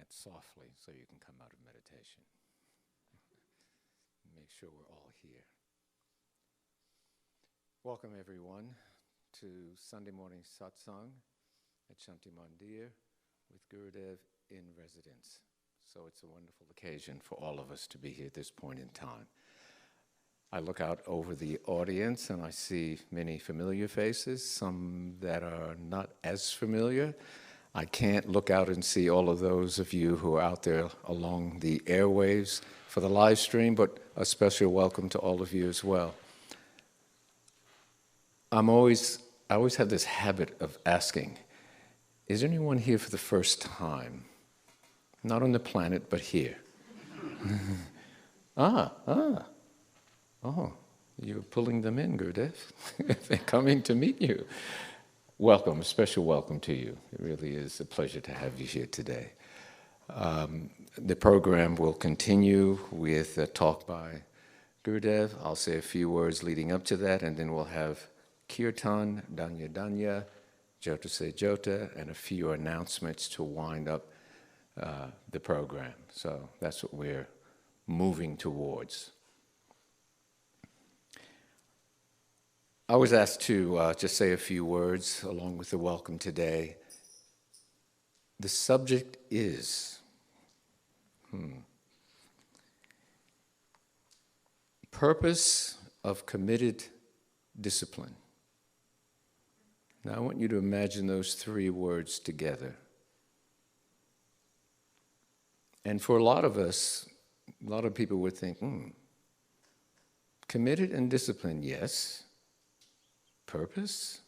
softly so you can come out of meditation. Make sure we're all here. Welcome everyone to Sunday morning Satsang at Shanti Mandir with Gurudev in residence. So it's a wonderful occasion for all of us to be here at this point in time. I look out over the audience and I see many familiar faces, some that are not as familiar. I can't look out and see all of those of you who are out there along the airwaves for the live stream, but a special welcome to all of you as well. I always have this habit of asking, is there anyone here for the first time? Not on the planet, but here. Oh, you're pulling them in, Gurudev. They're coming to meet you. Welcome, a special welcome to you. It really is a pleasure to have you here today. The program will continue with a talk by Gurudev. I'll say a few words leading up to that, and then we'll have Kirtan, Danya Danya, Jota Se Jota, and a few announcements to wind up the program. So that's what we're moving towards. I was asked to just say a few words along with the welcome today. The subject is purpose of committed discipline. Now I want you to imagine those three words together. And for a lot of us, a lot of people would think, committed and disciplined, yes. Purpose?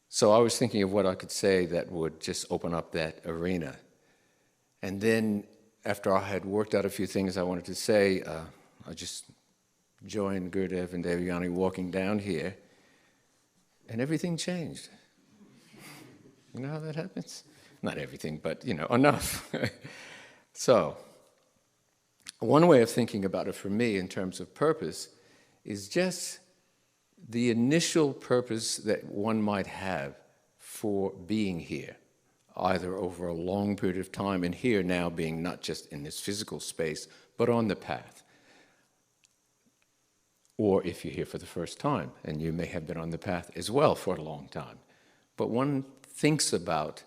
So I was thinking of what I could say that would just open up that arena. And then after I had worked out a few things I wanted to say, I just joined Gurudev and Devyani walking down here, and everything changed. You know how that happens? Not everything, but enough. So, one way of thinking about it for me in terms of purpose is just the initial purpose that one might have for being here, either over a long period of time, and here now being not just in this physical space, but on the path. Or if you're here for the first time, and you may have been on the path as well for a long time. But one thinks about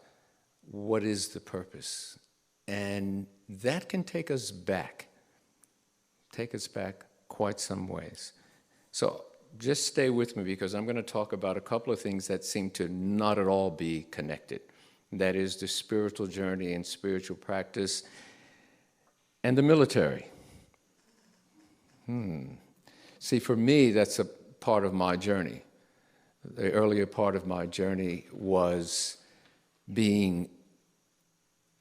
what is the purpose, and that can take us back quite some ways. So just stay with me, because I'm going to talk about a couple of things that seem to not at all be connected. That is the spiritual journey and spiritual practice and the military. See, for me, that's a part of my journey. The earlier part of my journey was being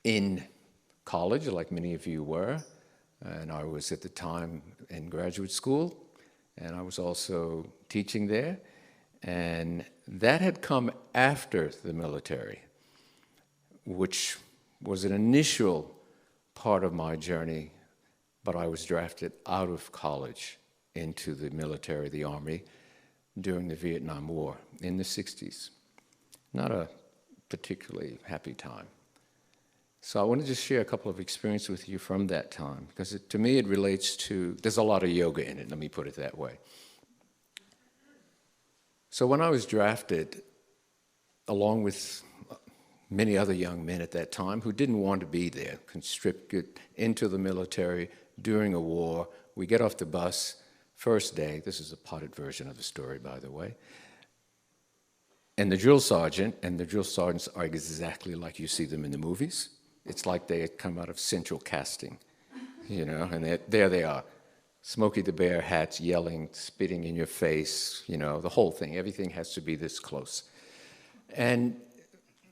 in college, like many of you were, and I was at the time in graduate school, and I was also teaching there, and that had come after the military, which was an initial part of my journey, but I was drafted out of college into the military, the Army, during the Vietnam War in the 60s. Not a particularly happy time. So I want to just share a couple of experiences with you from that time, because to me it relates to, there's a lot of yoga in it, let me put it that way. So when I was drafted, along with many other young men at that time who didn't want to be there, conscripted into the military during a war, we get off the bus, first day, this is a potted version of the story, by the way, and the drill sergeant, and the drill sergeants are exactly like you see them in the movies. It's like they had come out of central casting, and there they are, Smokey the Bear hats, yelling, spitting in your face, the whole thing. Everything has to be this close. And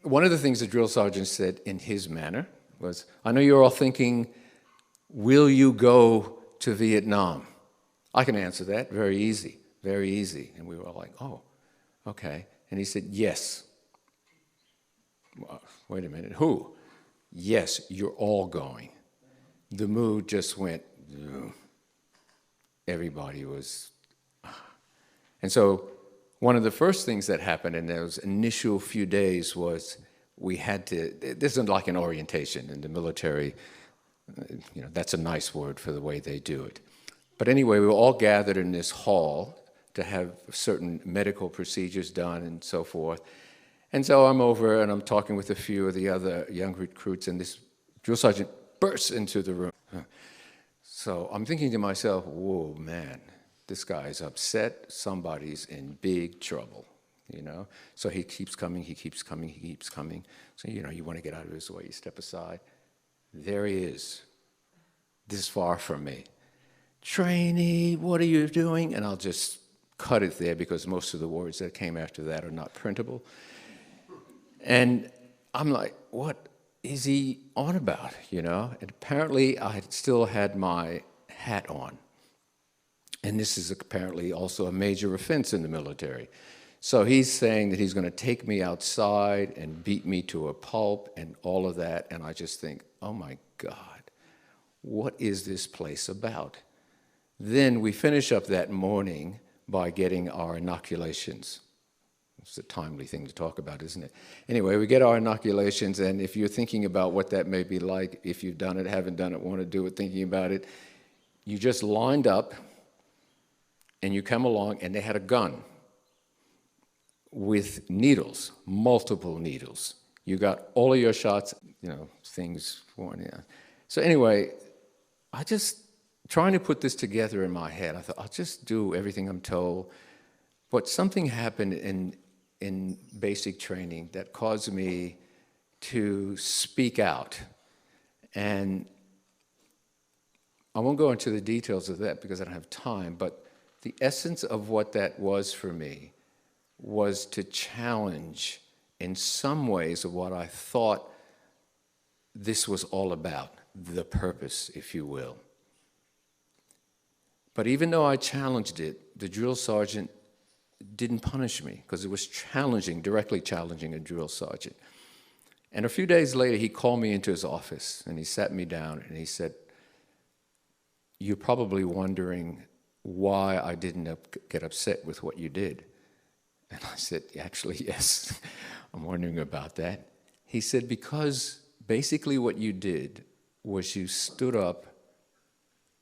one of the things the drill sergeant said in his manner was, I know you're all thinking, will you go to Vietnam? I can answer that, very easy, very easy. And we were all like, oh, okay. And he said, yes. Wait a minute, who? Yes, you're all going. The mood just went, everybody was. And so one of the first things that happened in those initial few days was we had to, this isn't like an orientation in the military, that's a nice word for the way they do it. But anyway, we were all gathered in this hall to have certain medical procedures done and so forth. And so I'm over and I'm talking with a few of the other young recruits, and this drill sergeant bursts into the room. So I'm thinking to myself, whoa, man, this guy's upset. Somebody's in big trouble, So he keeps coming, he keeps coming, he keeps coming. So, you want to get out of his way, you step aside. There he is, this far from me. Trainee, what are you doing? And I'll just cut it there because most of the words that came after that are not printable. And I'm like, what is he on about, And apparently I still had my hat on. And this is apparently also a major offense in the military. So he's saying that he's going to take me outside and beat me to a pulp and all of that. And I just think, oh my God, what is this place about? Then we finish up that morning by getting our inoculations. It's a timely thing to talk about, isn't it? Anyway, we get our inoculations, and if you're thinking about what that may be like, if you've done it, haven't done it, want to do it, thinking about it, you just lined up, and you come along, and they had a gun with needles, multiple needles. You got all of your shots, things worn. Yeah. So anyway, I just trying to put this together in my head. I thought, I'll just do everything I'm told. But something happened in basic training that caused me to speak out. And I won't go into the details of that because I don't have time, but the essence of what that was for me was to challenge in some ways of what I thought this was all about, the purpose, if you will. But even though I challenged it, the drill sergeant didn't punish me because it was challenging, directly challenging a drill sergeant. And a few days later, he called me into his office and he sat me down and he said, "You're probably wondering why I didn't get upset with what you did." And I said, "Actually, yes, I'm wondering about that." He said, "Because basically what you did was you stood up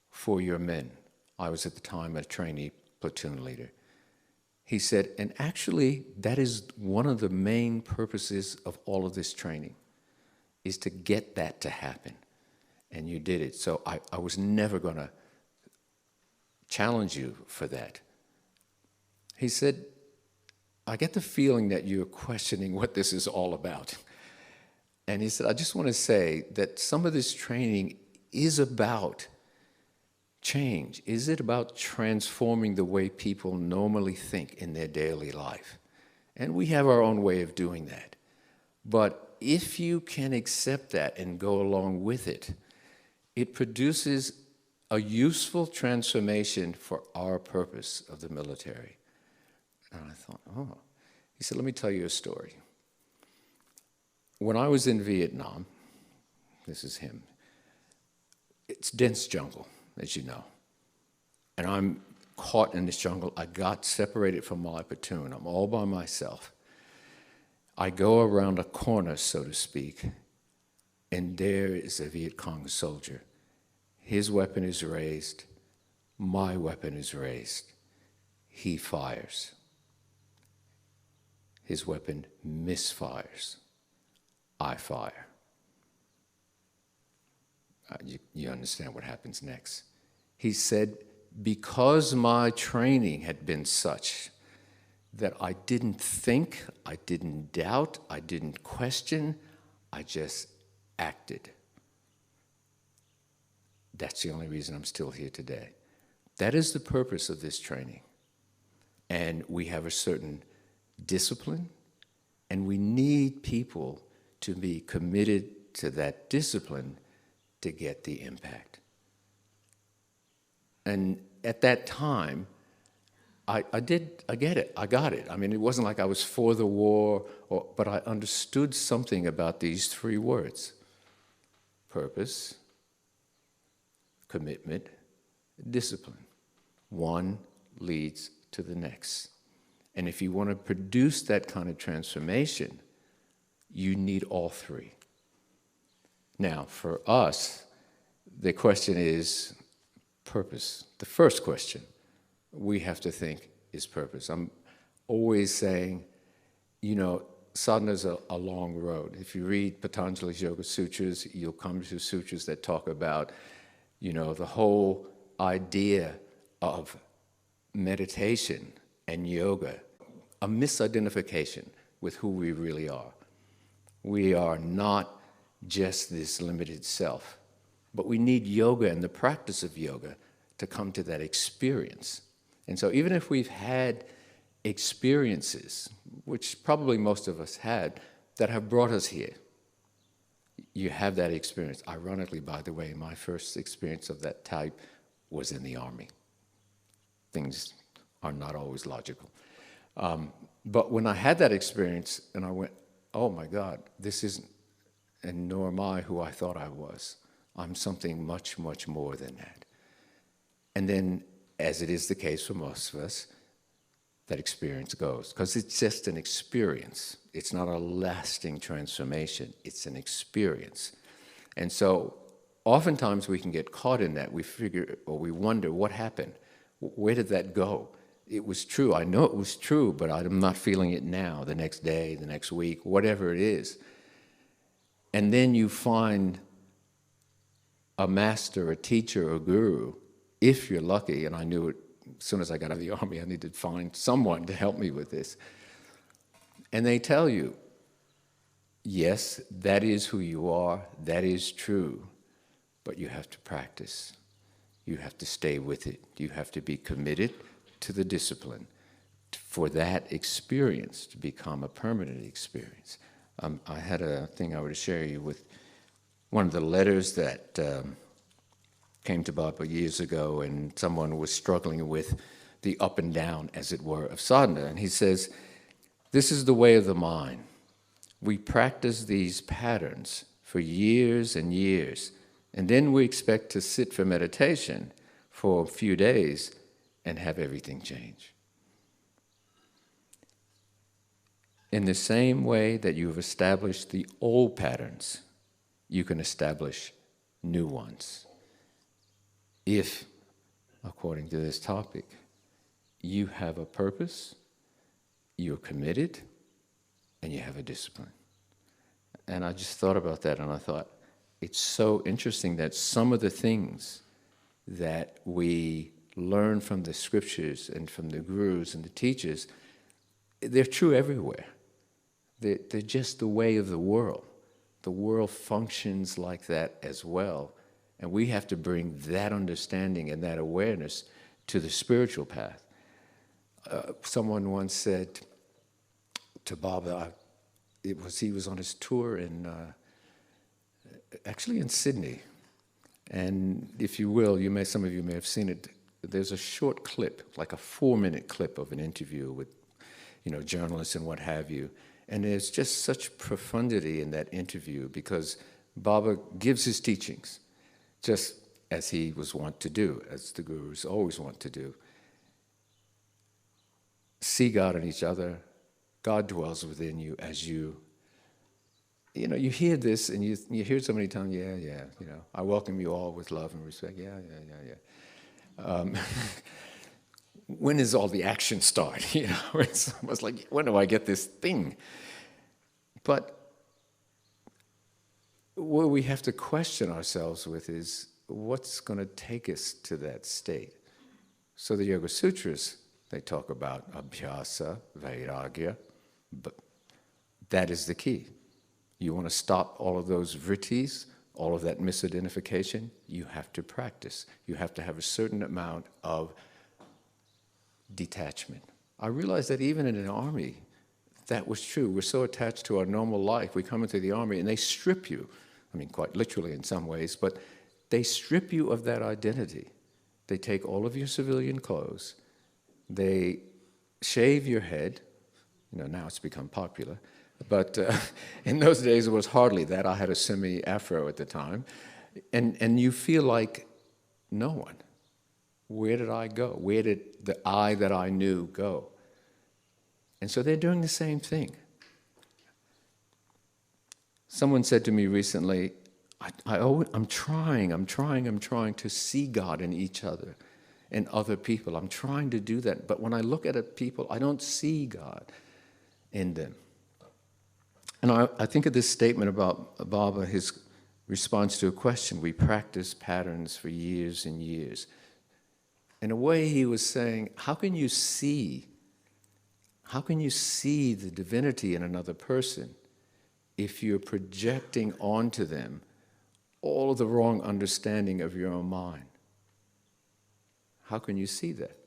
for your men." I was at the time a trainee platoon leader. He said, and actually that is one of the main purposes of all of this training, is to get that to happen. And you did it. So I was never going to challenge you for that. He said, "I get the feeling that you're questioning what this is all about." And he said, "I just want to say that some of this training is about change. Is it about transforming the way people normally think in their daily life? And we have our own way of doing that. But if you can accept that and go along with it, it produces a useful transformation for our purpose of the military." And I thought, oh. He said, "Let me tell you a story. When I was in Vietnam," this is him, "it's dense jungle, as you know. And I'm caught in this jungle. I got separated from my platoon. I'm all by myself. I go around a corner, so to speak, and there is a Viet Cong soldier. His weapon is raised. My weapon is raised. He fires. His weapon misfires. I fire." You understand what happens next. He said, "Because my training had been such that I didn't think, I didn't doubt, I didn't question, I just acted. That's the only reason I'm still here today." That is the purpose of this training. And we have a certain discipline, and we need people to be committed to that discipline to get the impact. And at that time, I get it, I got it. I mean, it wasn't like I was for the war, but I understood something about these three words: purpose, commitment, discipline. One leads to the next. And if you want to produce that kind of transformation, You need all three. Now, for us, the question is purpose. The first question we have to think is purpose. I'm always saying, sadhana is a long road. If you read Patanjali's Yoga Sutras, you'll come to sutras that talk about, the whole idea of meditation and yoga, a misidentification with who we really are. We are not just this limited self, but we need yoga and the practice of yoga to come to that experience. And so even if we've had experiences, which probably most of us had, that have brought us here, you have that experience. Ironically, by the way, my first experience of that type was in the army. Things are not always logical. But when I had that experience and I went, oh my God, this isn't, and nor am I who I thought I was. I'm something much, much more than that. And then, as it is the case for most of us, that experience goes. Because it's just an experience. It's not a lasting transformation. It's an experience. And so, oftentimes we can get caught in that. We figure, or we wonder, what happened? Where did that go? It was true. I know it was true, but I'm not feeling it now, the next day, the next week, whatever it is. And then you find a master, a teacher, a guru, if you're lucky, and I knew it as soon as I got out of the army, I needed to find someone to help me with this. And they tell you, yes, that is who you are, that is true, but you have to practice. You have to stay with it. You have to be committed to the discipline for that experience to become a permanent experience. I had a thing I would share you with one of the letters that came to Baba years ago, and someone was struggling with the up and down, as it were, of sadhana. And he says, this is the way of the mind. We practice these patterns for years and years, and then we expect to sit for meditation for a few days and have everything change. In the same way that you've established the old patterns, you can establish new ones. If, according to this topic, you have a purpose, you're committed, and you have a discipline. And I just thought about that, and I thought, it's so interesting that some of the things that we learn from the scriptures and from the gurus and the teachers, they're true everywhere. They're just the way of the world. The world functions like that as well. And we have to bring that understanding and that awareness to the spiritual path. Someone once said to Baba, he was on his tour actually in Sydney. And if you will, some of you may have seen it. There's a short clip, like a 4-minute clip of an interview with, journalists and what have you. And there's just such profundity in that interview because Baba gives his teachings, just as he was wont to do, as the gurus always want to do. See God in each other. God dwells within you as you hear this and you hear it so many times, I welcome you all with love and respect, when does all the action start? It's almost like, when do I get this thing? But what we have to question ourselves with is, what's going to take us to that state? So the Yoga Sutras, they talk about abhyasa, vairagya, but that is the key. You want to stop all of those vrittis, all of that misidentification, you have to practice. You have to have a certain amount of detachment. I realized that even in an army, that was true. We're so attached to our normal life. We come into the army and they strip you. I mean, quite literally in some ways, but they strip you of that identity. They take all of your civilian clothes. They shave your head. Now it's become popular. But in those days, it was hardly that. I had a semi-afro at the time. And you feel like no one. Where did I go? Where did the I that I knew go? And so they're doing the same thing. Someone said to me recently, I'm trying to see God in each other and other people. I'm trying to do that. But when I look at people, I don't see God in them. And I think of this statement about Baba, his response to a question. We practice patterns for years and years. In a way, he was saying, how can you see the divinity in another person if you're projecting onto them all of the wrong understanding of your own mind? How can you see that?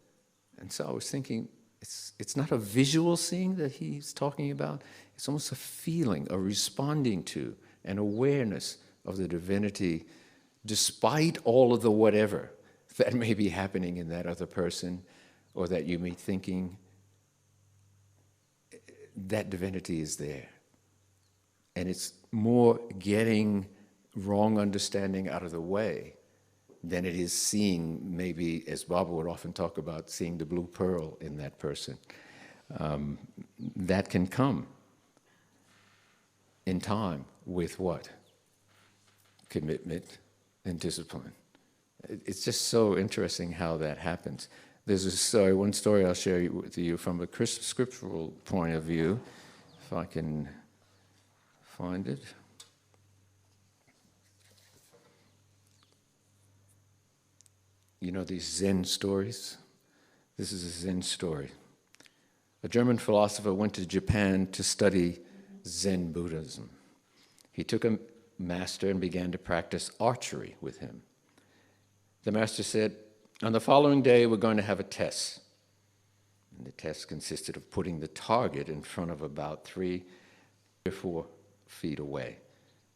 And so I was thinking, it's not a visual seeing that he's talking about. It's almost a feeling, a responding to, an awareness of the divinity, despite all of the whatever that may be happening in that other person, or that you may be thinking, that divinity is there. And it's more getting wrong understanding out of the way than it is seeing, maybe, as Baba would often talk about, seeing the blue pearl in that person. That can come in time with what? Commitment and discipline. It's just so interesting how that happens. There's a story, one story I'll share with you from a scriptural point of view, if I can find it. You know these Zen stories? This is a Zen story. A German philosopher went to Japan to study Zen Buddhism. He took a master and began to practice archery with him. The master said, on the following day, we're going to have a test. And the test consisted of putting the target in front of about 3 or 4 feet away.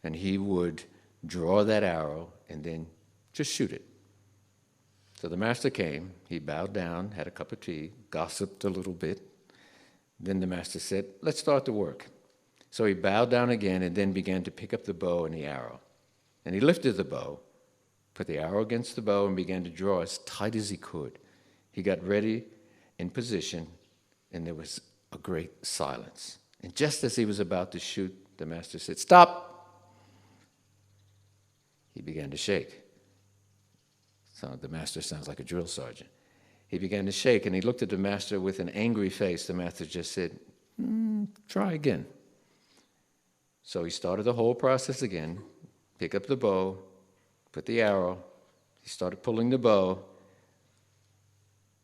And he would draw that arrow and then just shoot it. So the master came, he bowed down, had a cup of tea, gossiped a little bit. Then the master said, let's start the work. So he bowed down again and then began to pick up the bow and the arrow. And he lifted the bow, put the arrow against the bow, and began to draw as tight as he could. He got ready in position, and there was a great silence. And just as he was about to shoot, the master said, stop! He began to shake. So the master sounds like a drill sergeant. He began to shake, and he looked at the master with an angry face. The master just said, try again. So he started the whole process again, pick up the bow, put the arrow, he started pulling the bow,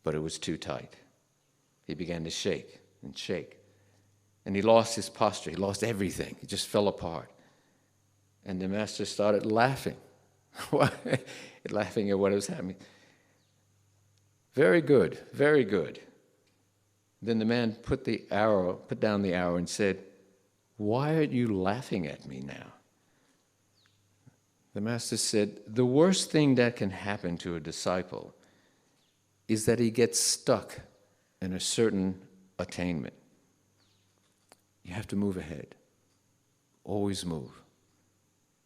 but it was too tight. He began to shake and shake. And he lost his posture, he lost everything, he just fell apart. And the master started laughing, laughing at what was happening. Very good, very good. Then the man put down the arrow and said, why are you laughing at me now? The master said, the worst thing that can happen to a disciple is that he gets stuck in a certain attainment. You have to move ahead. Always move.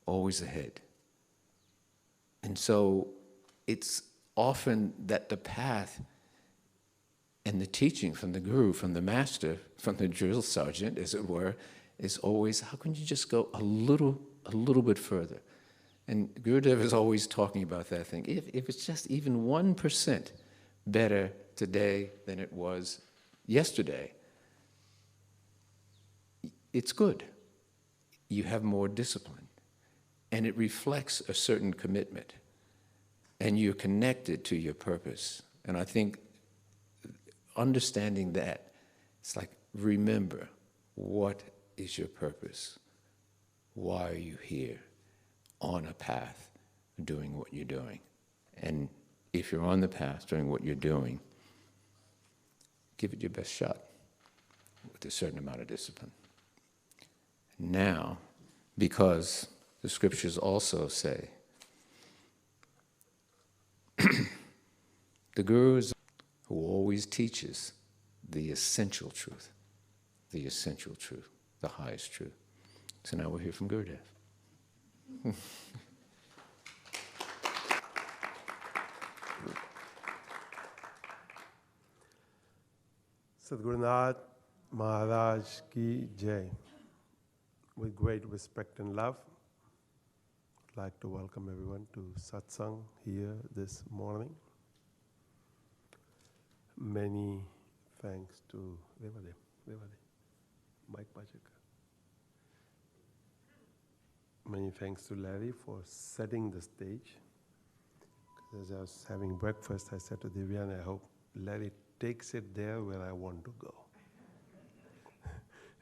Always ahead. And so it's often that the path and the teaching from the guru, from the master, from the drill sergeant, as it were, is always, how can you just go a little bit further? And Gurudev is always talking about that thing. If it's just even 1% better today than it was yesterday, it's good. You have more discipline. And it reflects a certain commitment. And you're connected to your purpose. And I think understanding that, it's like, remember, what is your purpose? Why are you here on a path doing what you're doing? And if you're on the path doing what you're doing, give it your best shot with a certain amount of discipline. Now, because the scriptures also say, the Guru is who always teaches the essential truth, the highest truth. So now we'll hear from Gurudev. Sadhgurunath Maharaj ki Jai. With great respect and love, I'd like to welcome everyone to Satsang here this morning. Many thanks to Mike Pachaka. Many thanks to Larry for setting the stage. As I was having breakfast, I said to Divyana, I hope Larry takes it there where I want to go.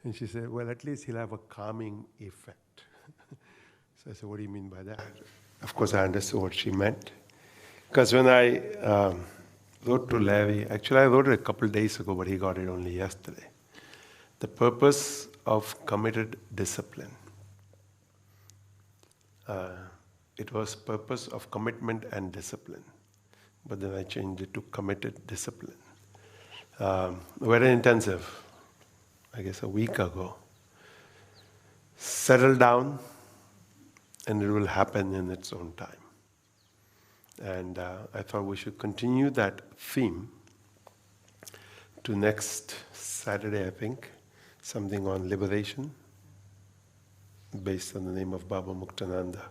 And she said, well, at least he'll have a calming effect. So I said, what do you mean by that? Of course, I understood what she meant. Because when I wrote to Larry, actually I wrote it a couple days ago, but he got it only yesterday. The purpose of committed discipline. It was purpose of commitment and discipline. But then I changed it to committed discipline. Very intensive. I guess a week ago. Settle down and it will happen in its own time. And I thought we should continue that theme to next Saturday, I think, something on liberation based on the name of Baba Muktananda.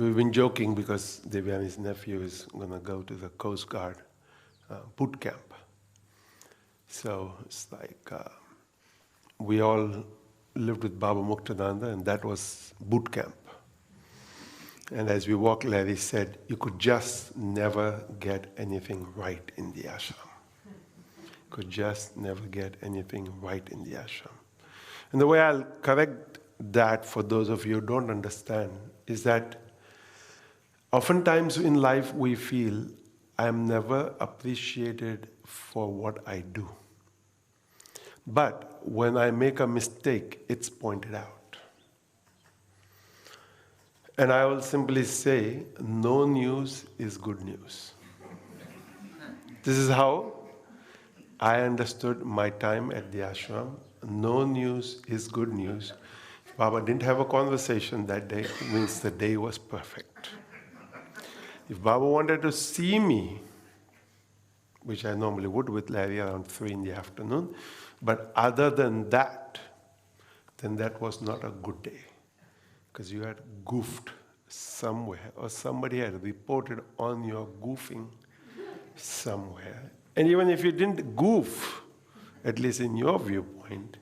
We've been joking because Devyani's nephew is going to go to the Coast Guard boot camp. So it's like we all lived with Baba Muktananda and that was boot camp. And as we walked, Larry said, you could just never get anything right in the ashram. Could just never get anything right in the ashram. And the way I'll correct that for those of you who don't understand is that oftentimes in life we feel I am never appreciated for what I do. But when I make a mistake, it's pointed out. And I will simply say, no news is good news. This is how I understood my time at the ashram. No news is good news. If Baba didn't have a conversation that day, it means the day was perfect. If Baba wanted to see me, which I normally would with Larry around 3 in the afternoon, but other than that, then that was not a good day. Because you had goofed somewhere, or somebody had reported on your goofing somewhere. And even if you didn't goof, at least in your viewpoint,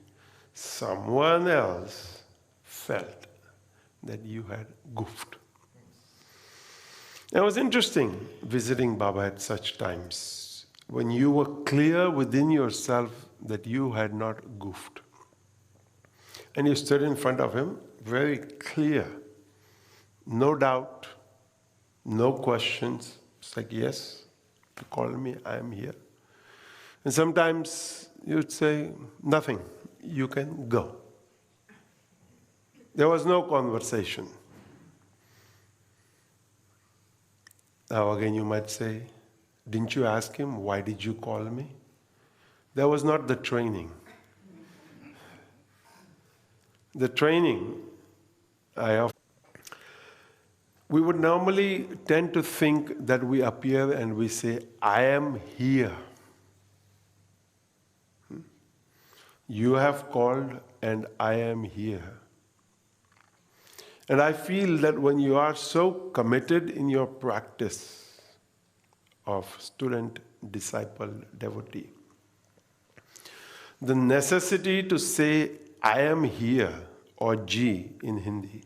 someone else felt that you had goofed. It was interesting visiting Baba at such times, when you were clear within yourself that you had not goofed. And you stood in front of him, very clear, no doubt, no questions. It's like, yes, you called me, I am here. And sometimes you'd say, nothing, you can go. There was no conversation. Now again you might say, didn't you ask him, why did you call me? That was not the training. The training, we would normally tend to think that we appear and we say, I am here. You have called and I am here. And I feel that when you are so committed in your practice of student, disciple, devotee, the necessity to say, I am here, or Ji in Hindi,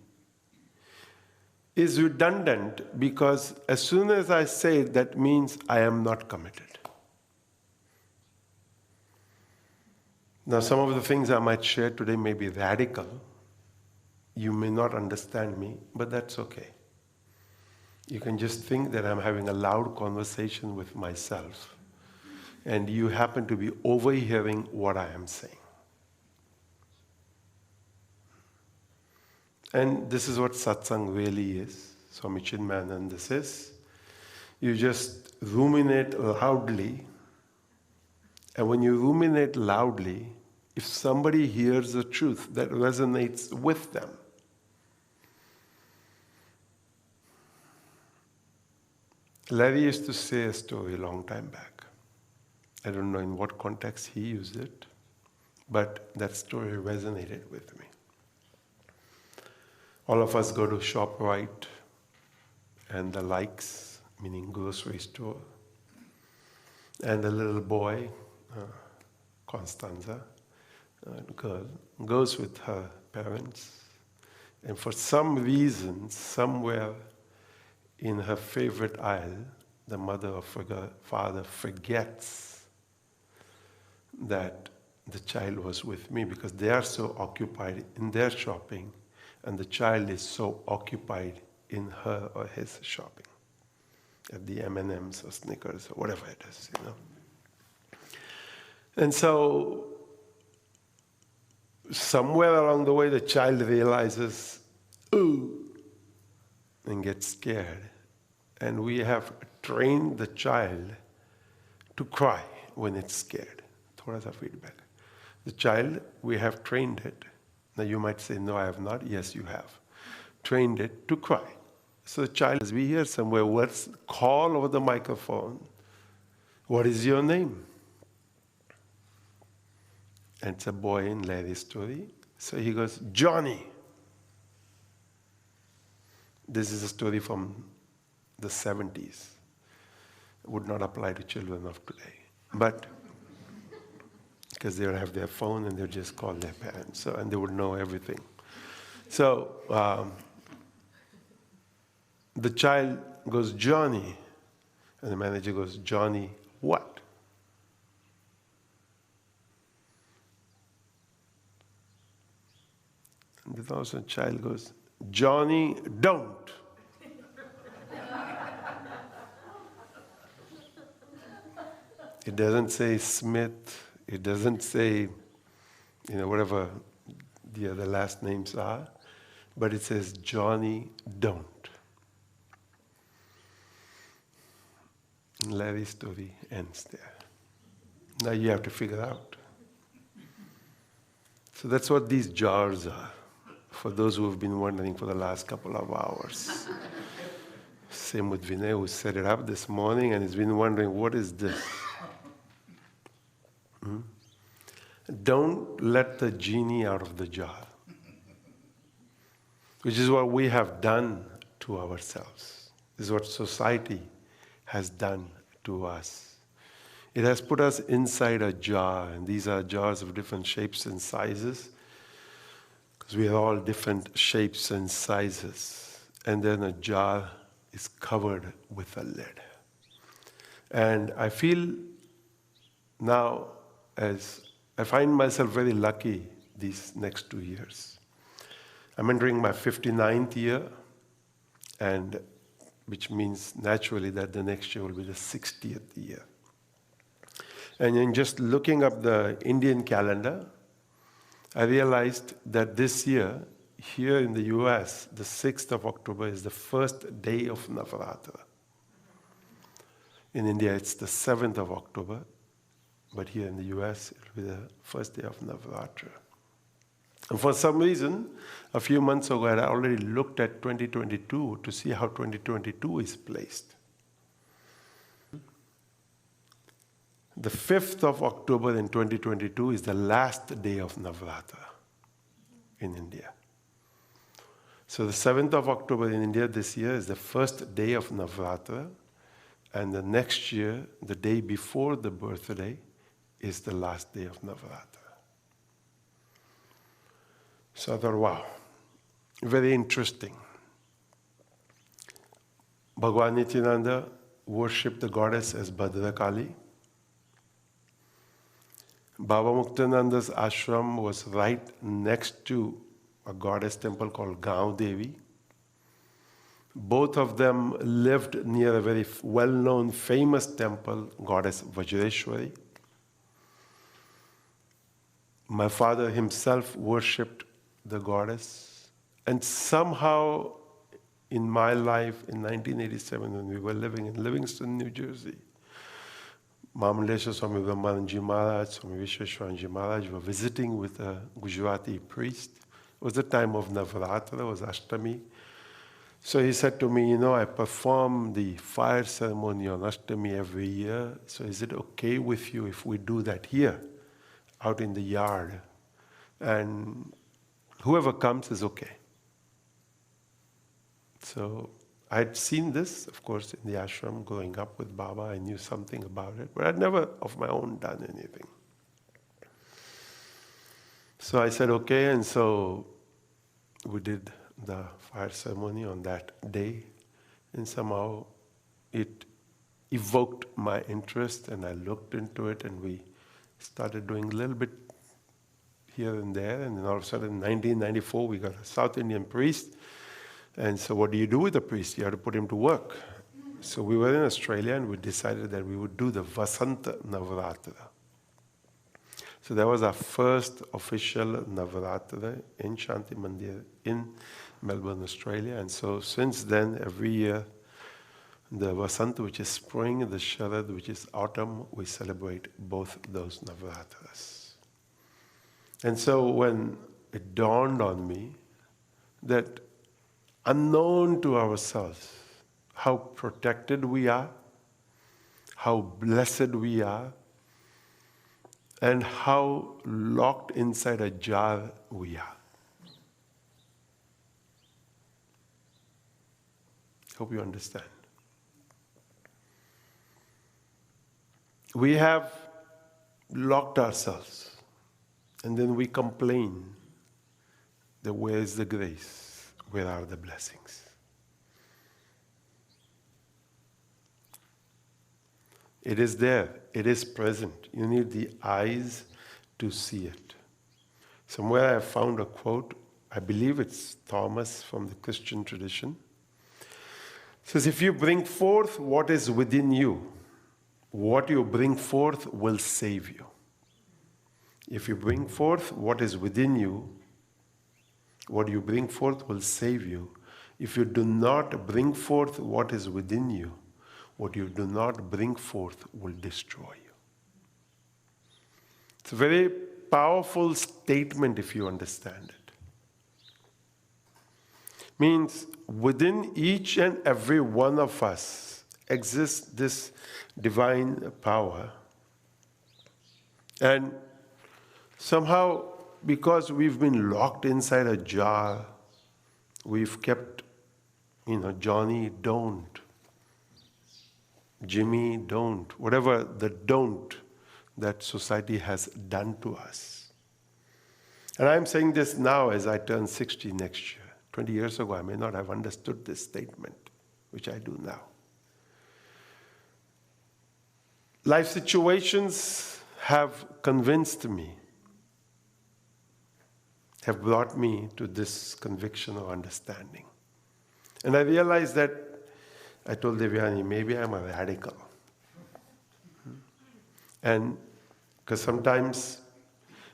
is redundant because as soon as I say it, that means I am not committed. Now, some of the things I might share today may be radical. You may not understand me, but that's okay. You can just think that I'm having a loud conversation with myself, and you happen to be overhearing what I am saying. And this is what satsang really is. Swami Chinmayananda says, you just ruminate loudly, and when you ruminate loudly, if somebody hears the truth that resonates with them, Larry used to say a story a long time back. I don't know in what context he used it, but that story resonated with me. All of us go to ShopRite and the likes, meaning grocery store, and the little boy, Constanza, girl, goes with her parents, and for some reason, somewhere in her favorite aisle, the mother or father forgets that the child was with me because they are so occupied in their shopping and the child is so occupied in her or his shopping at the M&Ms or Snickers or whatever it is, you know. And so somewhere along the way the child realizes, ooh, and gets scared. And we have trained the child to cry when it's scared. Thoda sa feedback. The child, we have trained it. Now you might say, no, I have not. Yes, you have. Trained it to cry. So the child, as we hear somewhere, words call over the microphone, what is your name? And it's a boy in Larry's story. So he goes, Johnny. This is a story from the 70s. It would not apply to children of today. But because they'll have their phone and they'll just call their parents, so, and they would know everything. So the child goes, Johnny. And the manager goes, Johnny, what? And the thousand child goes, Johnny, don't. It doesn't say Smith. It doesn't say, whatever the other last names are. But it says, Johnny, don't. And Larry's story ends there. Now you have to figure out. So that's what these jars are, for those who have been wondering for the last couple of hours. Same with Vinay, who set it up this morning and has been wondering, what is this? Don't let the genie out of the jar, which is what we have done to ourselves. This is what society has done to us. It has put us inside a jar, and these are jars of different shapes and sizes, because we are all different shapes and sizes. And then a jar is covered with a lid. And I feel now, as I find myself very lucky these next 2 years. I'm entering my 59th year, and which means naturally that the next year will be the 60th year. And in just looking up the Indian calendar, I realized that this year, here in the US, the 6th of October is the first day of Navaratri. In India, it's the 7th of October. But here in the US, it will be the first day of Navaratri. And for some reason, a few months ago, I had already looked at 2022 to see how 2022 is placed. The 5th of October in 2022 is the last day of Navaratri in India. So the 7th of October in India this year is the first day of Navaratri, and the next year, the day before the birthday, is the last day of Navaratri. So I thought, wow, very interesting. Bhagwan Nityananda worshipped the goddess as Bhadrakali. Baba Muktananda's ashram was right next to a goddess temple called Gaon Devi. Both of them lived near a very well-known, famous temple, goddess Vajreshwari. My father himself worshipped the goddess. And somehow in my life in 1987, when we were living in Livingston, New Jersey, Mamalesha Swami Brahmananji Maharaj, Swami Vishweshwaranji Maharaj were visiting with a Gujarati priest. It was the time of Navaratri, it was Ashtami. So he said to me, I perform the fire ceremony on Ashtami every year. So is it okay with you if we do that here, out in the yard? And whoever comes is okay. So I'd seen this, of course, in the ashram growing up with Baba. I knew something about it, but I'd never of my own done anything. So I said, okay, and so we did the fire ceremony on that day, and somehow it evoked my interest, and I looked into it, and we started doing a little bit here and there, and then all of a sudden, in 1994, we got a South Indian priest, and so what do you do with a priest? You have to put him to work. So we were in Australia, and we decided that we would do the Vasanta Navaratri. So that was our first official Navaratri in Shanti Mandir in Melbourne, Australia. And so since then, every year, the Vasanta, which is spring, the Sharad, which is autumn, we celebrate both those Navaratras. And so when it dawned on me that unknown to ourselves, how protected we are, how blessed we are, and how locked inside a jar we are. Hope you understand. We have locked ourselves, and then we complain that where is the grace? Where are the blessings? It is there. It is present. You need the eyes to see it. Somewhere I found a quote. I believe it's Thomas from the Christian tradition. It says, if you bring forth what is within you, what you bring forth will save you. If you bring forth what is within you, what you bring forth will save you. If you do not bring forth what is within you, what you do not bring forth will destroy you. It's a very powerful statement if you understand it. Means within each and every one of us exists this divine power. And somehow, because we've been locked inside a jar, we've kept, Johnny, don't. Jimmy, don't. Whatever the don't that society has done to us. And I'm saying this now as I turn 60 next year. 20 years ago, I may not have understood this statement, which I do now. Life situations have convinced me, have brought me to this conviction of understanding. And I realized that I told Devyani, maybe I'm a radical. And because sometimes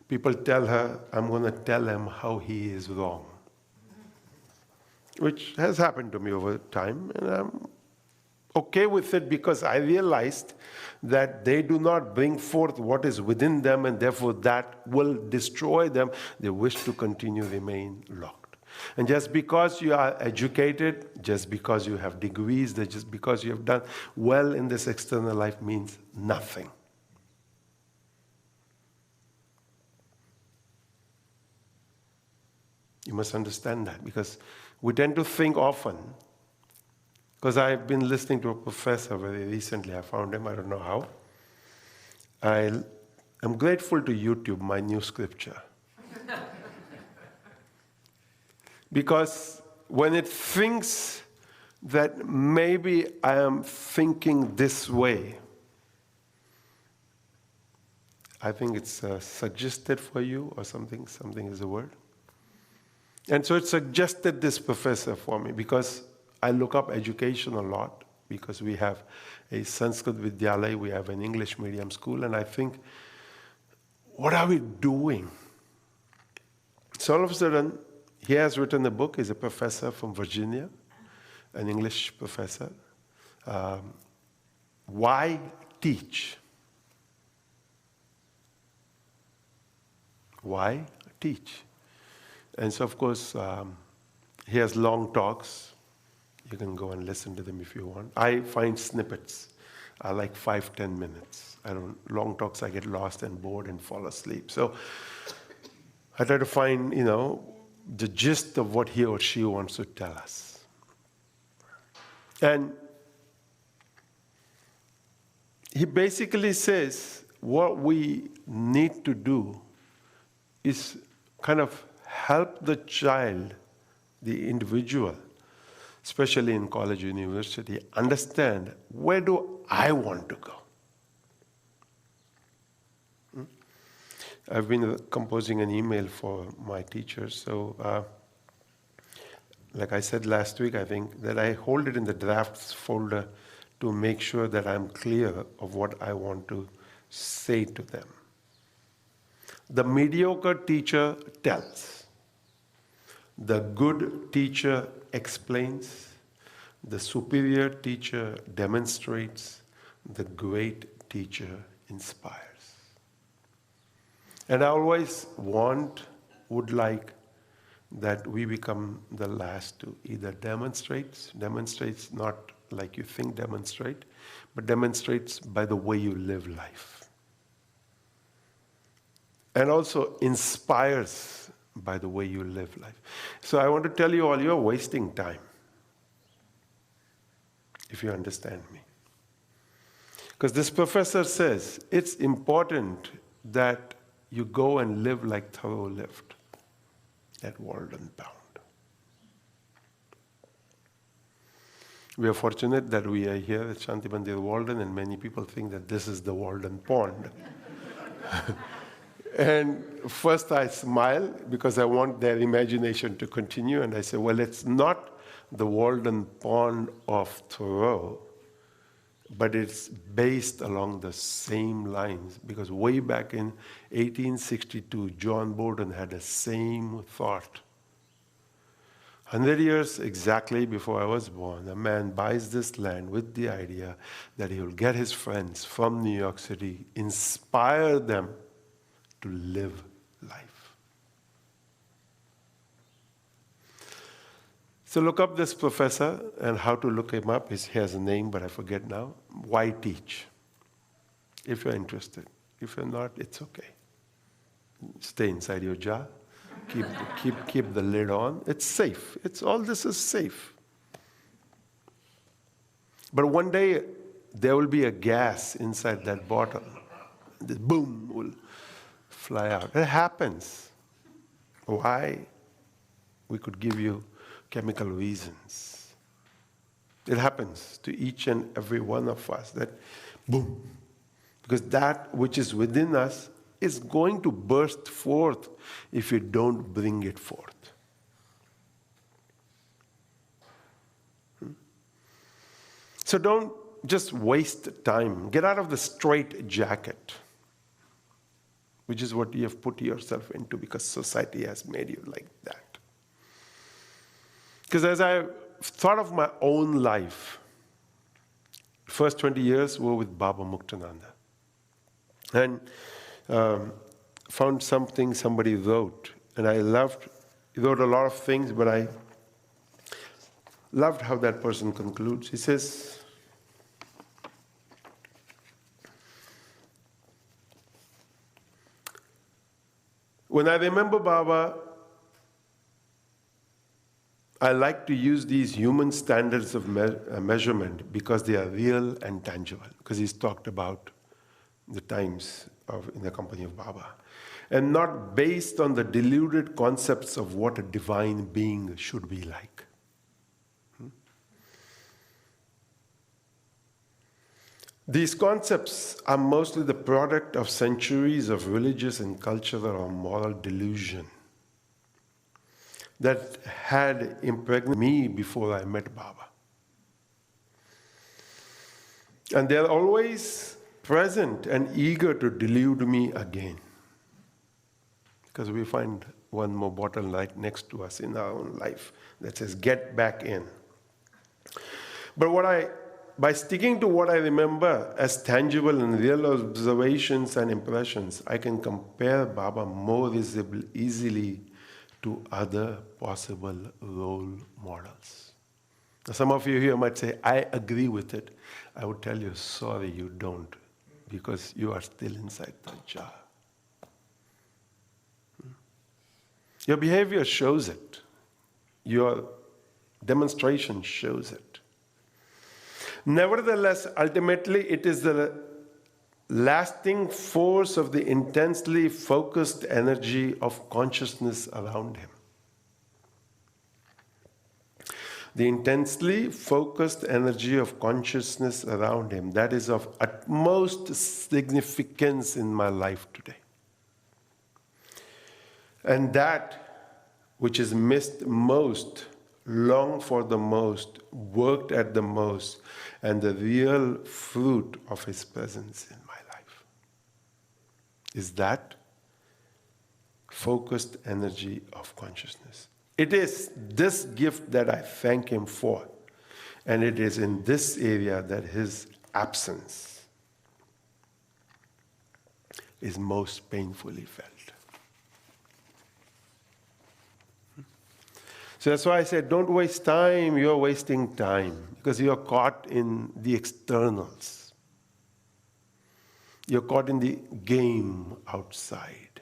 people tell her, I'm going to tell him how he is wrong. Which has happened to me over time, and I'm okay with it because I realized that they do not bring forth what is within them, and therefore that will destroy them. They wish to remain locked. And just because you are educated, just because you have degrees, just because you have done well in this external life means nothing. You must understand that, because we tend to think often, because I've been listening to a professor very recently, I found him, I don't know how. I'm grateful to YouTube, my new scripture. Because when it thinks that maybe I am thinking this way, I think it's suggested for you or something is the word. And so it suggested this professor for me because I look up education a lot because we have a Sanskrit Vidyalaya, we have an English medium school, and I think, what are we doing? So all of a sudden, he has written a book. He's a professor from Virginia, an English professor. Why teach? Why teach? And so, of course, he has long talks. You can go and listen to them if you want. I find snippets are like 5-10 minutes. I don't, long talks I get lost and bored and fall asleep. So I try to find, the gist of what he or she wants to tell us. And he basically says what we need to do is kind of help the child, the individual, especially in college, university, understand, where do I want to go? I've been composing an email for my teachers, so like I said last week, I think that I hold it in the drafts folder to make sure that I'm clear of what I want to say to them. The mediocre teacher tells. The good teacher explains. The superior teacher demonstrates. The great teacher inspires. And I always would like that we become the last to either demonstrates not like you think demonstrate, but demonstrates by the way you live life. And also inspires by the way you live life. So I want to tell you all, you're wasting time, if you understand me. Because this professor says it's important that you go and live like Thoreau lived at Walden Pond. We are fortunate that we are here at Shanti Mandir Walden, and many people think that this is the Walden Pond. And first I smile because I want their imagination to continue, and I say, well, it's not the Walden Pond of Thoreau, but it's based along the same lines, because way back in 1862, John Borden had the same thought. 100 years exactly before I was born, a man buys this land with the idea that he will get his friends from New York City, inspire them to live life. So look up this professor, and how to look him up. He has a name, but I forget now. Why teach? If you're interested. If you're not, it's okay. Stay inside your jar. Keep the lid on. It's safe. All this is safe. But one day, there will be a gas inside that bottle. This boom will fly out. It happens. Why? We could give you chemical reasons. It happens to each and every one of us that boom. Because that which is within us is going to burst forth if you don't bring it forth. So don't just waste time. Get out of the straight jacket, which is what you have put yourself into because society has made you like that. Because as I thought of my own life, first 20 years were with Baba Muktananda. And found something somebody wrote, and I loved, he wrote a lot of things, but I loved how that person concludes. He says, when I remember Baba, I like to use these human standards of measurement because they are real and tangible, because he's talked about the times in the company of Baba, and not based on the deluded concepts of what a divine being should be like. These concepts are mostly the product of centuries of religious and cultural or moral delusion that had impregnated me before I met Baba. And they're always present and eager to delude me again. Because we find one more bottle right next to us in our own life that says, get back in. But by sticking to what I remember as tangible and real observations and impressions, I can compare Baba more easily to other possible role models. Some of you here might say, I agree with it. I would tell you, sorry, you don't, because you are still inside the jar. Your behavior shows it. Your demonstration shows it. Nevertheless, ultimately, it is the lasting force of the intensely focused energy of consciousness around him. The intensely focused energy of consciousness around him, that is of utmost significance in my life today. And that which is missed most, longed for the most, worked at the most, and the real fruit of his presence in my life is that focused energy of consciousness. It is this gift that I thank him for, and it is in this area that his absence is most painfully felt. So that's why I said, don't waste time. You're wasting time because you're caught in the externals. You're caught in the game outside.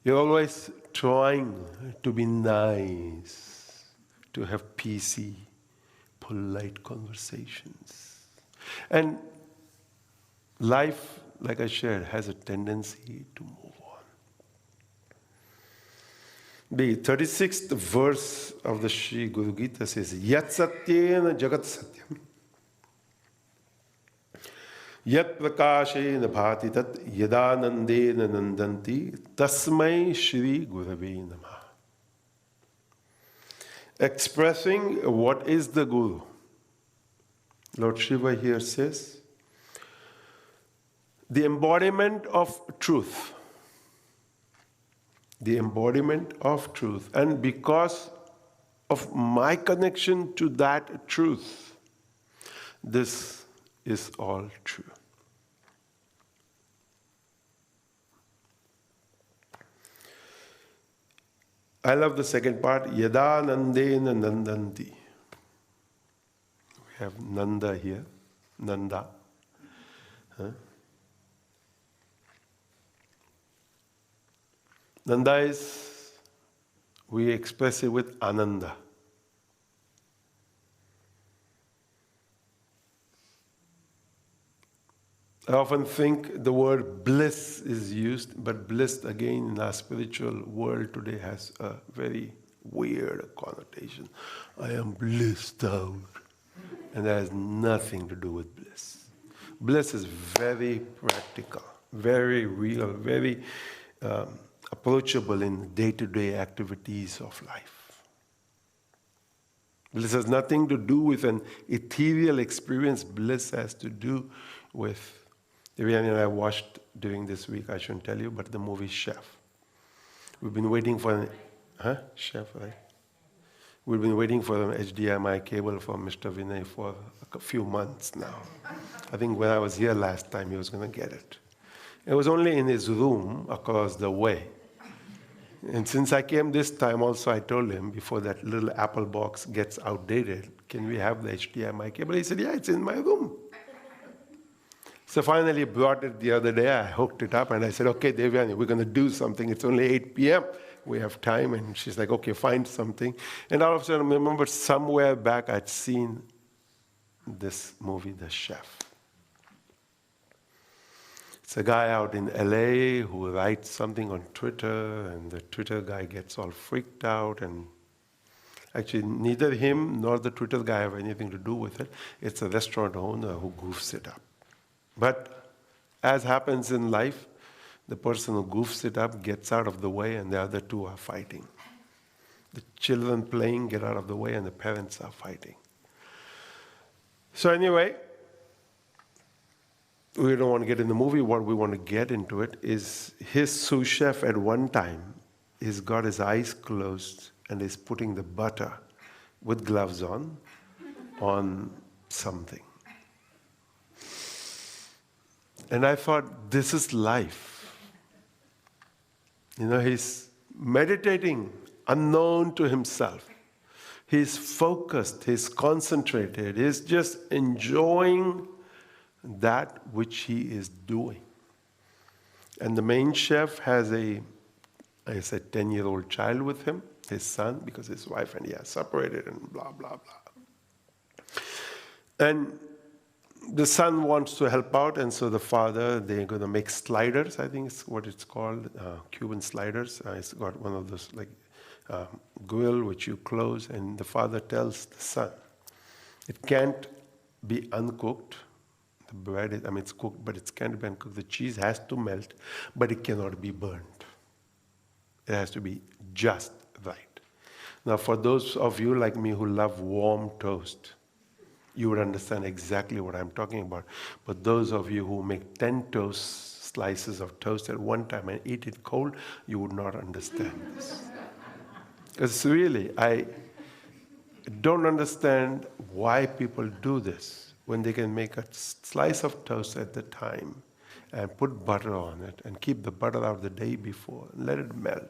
You're always trying to be nice, to have PC, polite conversations. And life, like I shared, has a tendency to move on. The 36th verse of the Sri Guru Gita says, Yat satyena jagat satyam. Yat prakashena bhati tat yadanandena nandanti tasmai Shri Gurave Namah. Expressing what is the Guru, Lord Shiva here says, the embodiment of truth. The embodiment of truth. And because of my connection to that truth, this is all true. I love the second part, Yada Nandena Nandanti. We have Nanda here, Nanda. Huh? Nanda is, we express it with Ananda. I often think the word bliss is used, but bliss again in our spiritual world today has a very weird connotation. I am blissed out. And that has nothing to do with bliss. Bliss is very practical, very real, very approachable in day-to-day activities of life. Bliss has nothing to do with an ethereal experience. Bliss has to do with, Devyani and I watched during this week, I shouldn't tell you, but the movie Chef. We've been waiting for Chef, right? We've been waiting for an HDMI cable from Mr. Vinay for a few months now. I think when I was here last time, he was going to get it. It was only in his room across the way. And since I came this time also, I told him, before that little Apple box gets outdated, can we have the HDMI cable? He said, yeah, it's in my room. So finally he brought it the other day. I hooked it up and I said, okay, Devyani, we're going to do something. It's only 8 p.m. We have time. And she's like, okay, find something. And all of a sudden I remember somewhere back I'd seen this movie, The Chef. It's a guy out in LA who writes something on Twitter, and the Twitter guy gets all freaked out. And actually, neither him nor the Twitter guy have anything to do with it. It's a restaurant owner who goofs it up. But as happens in life, the person who goofs it up gets out of the way, and the other two are fighting. The children playing get out of the way, and the parents are fighting. So anyway, we don't want to get in the movie. What we want to get into it is his sous chef at one time has got his eyes closed and is putting the butter with gloves on something. And I thought, this is life. You know, he's meditating unknown to himself. He's focused, he's concentrated, he's just enjoying that which he is doing. And the main chef has a 10-year-old child with him, his son, because his wife and he are separated and blah, blah, blah. And the son wants to help out, and so the father, they're going to make sliders, I think it's what it's called, Cuban sliders. It's got one of those like grill which you close, and the father tells the son, it can't be uncooked. The bread, it's cooked, but it can't be uncooked. The cheese has to melt, but it cannot be burnt. It has to be just right. Now, for those of you like me who love warm toast, you would understand exactly what I'm talking about. But those of you who make 10 slices of toast at one time and eat it cold, you would not understand this. Because really, I don't understand why people do this when they can make a slice of toast at the time and put butter on it and keep the butter out the day before and let it melt.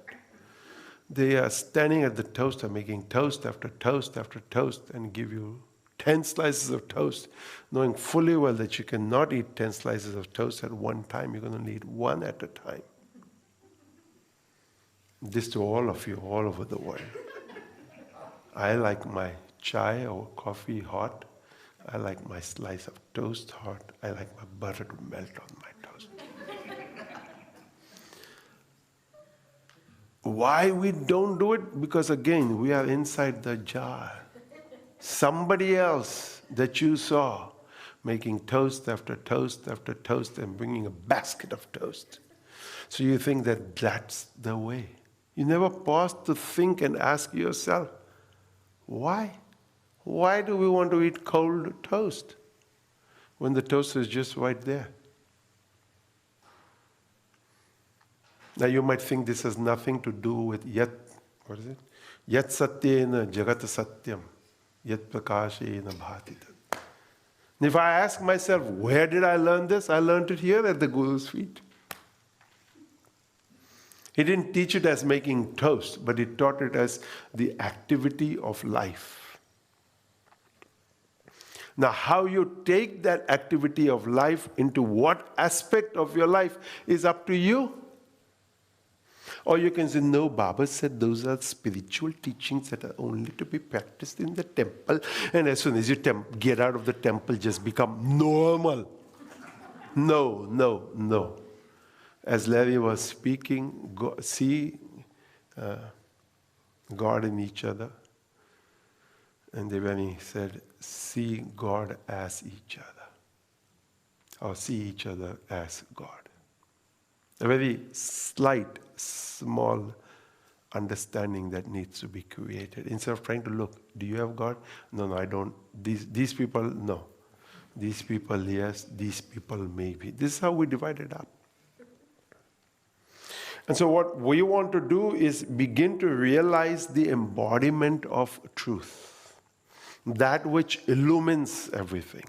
They are standing at the toaster making toast after toast after toast and give you 10 slices of toast, knowing fully well that you cannot eat 10 slices of toast at one time. You're going to eat one at a time. This to all of you all over the world. I like my chai or coffee hot. I like my slice of toast hot. I like my butter to melt on my toast. Why we don't do it? Because again, we are inside the jar. Somebody else that you saw making toast after toast after toast and bringing a basket of toast. So you think that that's the way. You never pause to think and ask yourself, why? Why do we want to eat cold toast when the toast is just right there? Now you might think this has nothing to do with yat satyena jagat satyam, yat prakashena bhati. And if I ask myself, where did I learn this? I learned it here at the Guru's feet. He didn't teach it as making toast, but he taught it as the activity of life. Now, how you take that activity of life into what aspect of your life is up to you. Or you can say, no, Baba said those are spiritual teachings that are only to be practiced in the temple. And as soon as you get out of the temple, just become normal. No, no, no. As Larry was speaking, see God in each other. And then when he said, see God as each other. Or see each other as God. A very slight, small understanding that needs to be created. Instead of trying to look, do you have God? No, I don't. These people, no. These people, yes. These people, maybe. This is how we divide it up. And so what we want to do is begin to realize the embodiment of truth. That which illumines everything.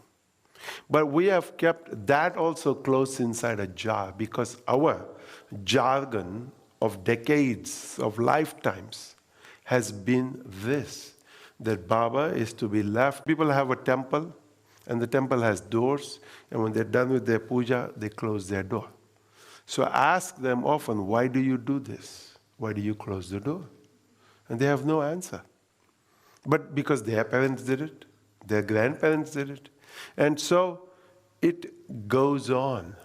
But we have kept that also close inside a jar because our jargon of decades, of lifetimes, has been this, that Baba is to be left. People have a temple, and the temple has doors, and when they're done with their puja, they close their door. So I ask them often, why do you do this? Why do you close the door? And they have no answer. But because their parents did it, their grandparents did it, and so it goes on.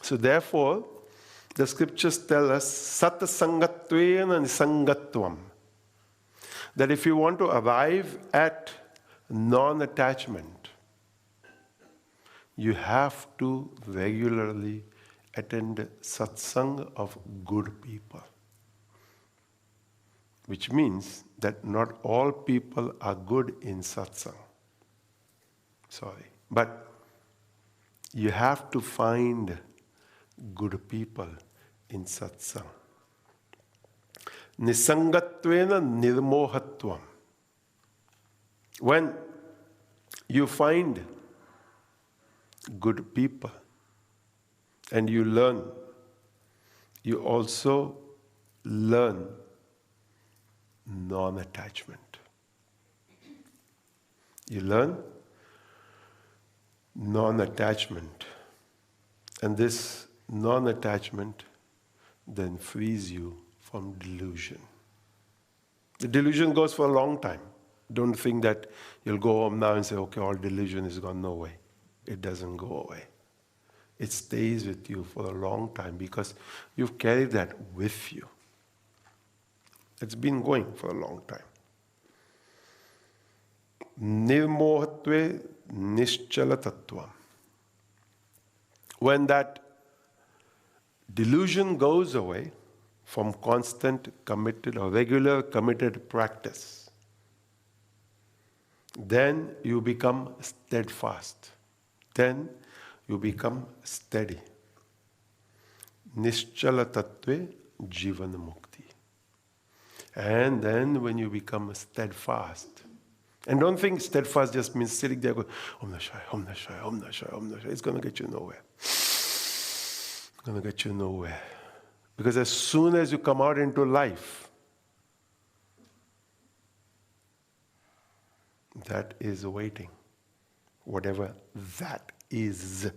So therefore, the scriptures tell us, Satsangatvena nisangatvam, that if you want to arrive at non-attachment, you have to regularly attend satsang of good people. Which means that not all people are good in satsang. Sorry. But you have to find good people in satsang. Nisangatvena nirmohatvam. When you find good people and you learn, you also learn non-attachment. You learn non-attachment. And this non-attachment then frees you from delusion. The delusion goes for a long time. Don't think that you'll go home now and say, okay, all delusion is gone. No way. It doesn't go away. It stays with you for a long time because you've carried that with you. It's been going for a long time. Nirmohatve nischala tattvam. When that delusion goes away from constant committed or regular committed practice, then you become steadfast. Then you become steady. Nischala tattve jivana mukti. And then when you become steadfast, and don't think steadfast just means sitting there going, Om Nashai, Om Nashai, Om Nashai, Om Nashai. It's going to get you nowhere. It's going to get you nowhere. Because as soon as you come out into life, that is waiting. Whatever that is.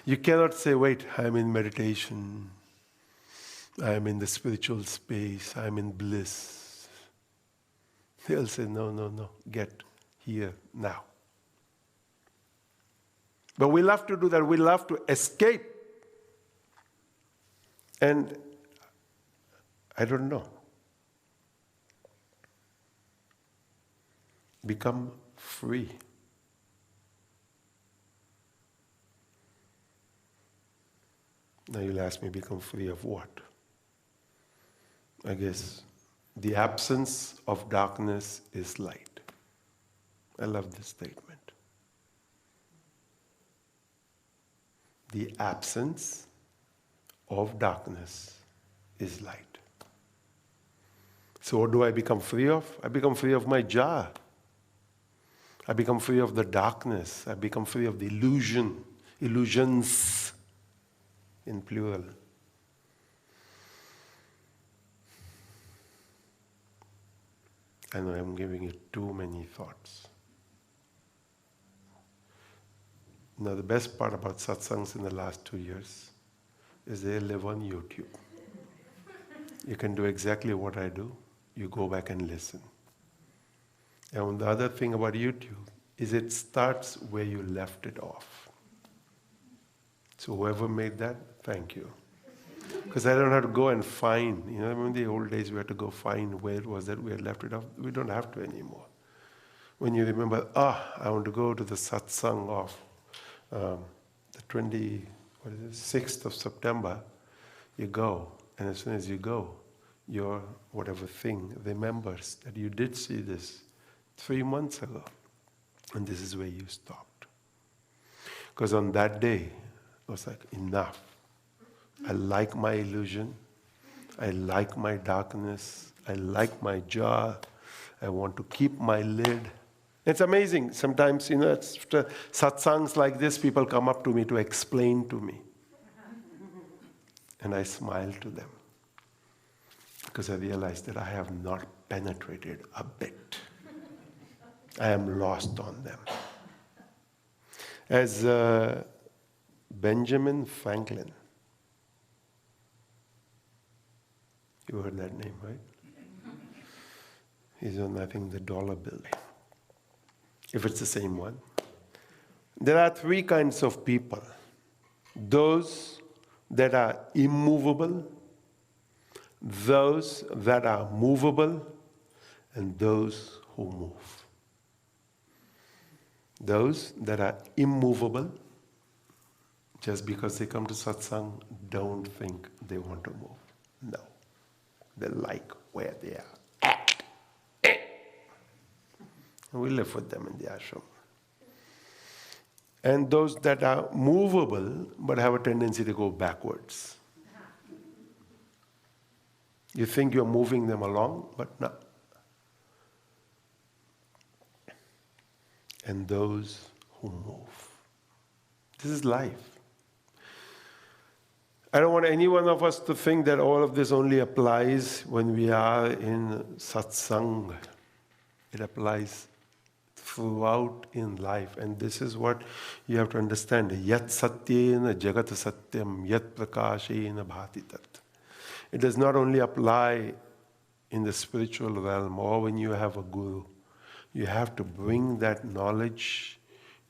You cannot say, wait, I'm in meditation. I'm in the spiritual space. I'm in bliss. They'll say, no, no, no. Get here now. But we love to do that. We love to escape. And I don't know. Become free. Now you'll ask me, become free of what? I guess the absence of darkness is light. I love this statement. The absence of darkness is light. So what do I become free of? I become free of my jar. I become free of the darkness. I become free of the illusions in plural. I know I'm giving it too many thoughts. Now the best part about satsangs in the last 2 years is they live on YouTube. You can do exactly what I do. You go back and listen. And the other thing about YouTube is it starts where you left it off. So whoever made that, thank you. Because I don't have to go and find, remember the old days we had to go find where it was that we had left it off? We don't have to anymore. When you remember, I want to go to the satsang of the 6th of September, you go. And as soon as you go, your whatever thing remembers that you did see this 3 months ago. And this is where you stopped. Because on that day, I was like, enough. I like my illusion. I like my darkness. I like my jar. I want to keep my lid. It's amazing. Sometimes, it's satsangs like this, people come up to me to explain to me. And I smile to them. Because I realize that I have not penetrated a bit. I am lost on them. As Benjamin Franklin, you heard that name, right? He's on, I think, the dollar bill. If it's the same one. There are 3 kinds of people. Those that are immovable, those that are movable, and those who move. Those that are immovable, just because they come to satsang, don't think they want to move. No. They like where they are at. And we live with them in the ashram. And those that are movable, but have a tendency to go backwards. You think you're moving them along, but no. And those who move. This is life. I don't want any one of us to think that all of this only applies when we are in satsang. It applies throughout in life. And this is what you have to understand. Yat satyena jagat satyam, yat prakashena bhati tat. It does not only apply in the spiritual realm or when you have a guru. You have to bring that knowledge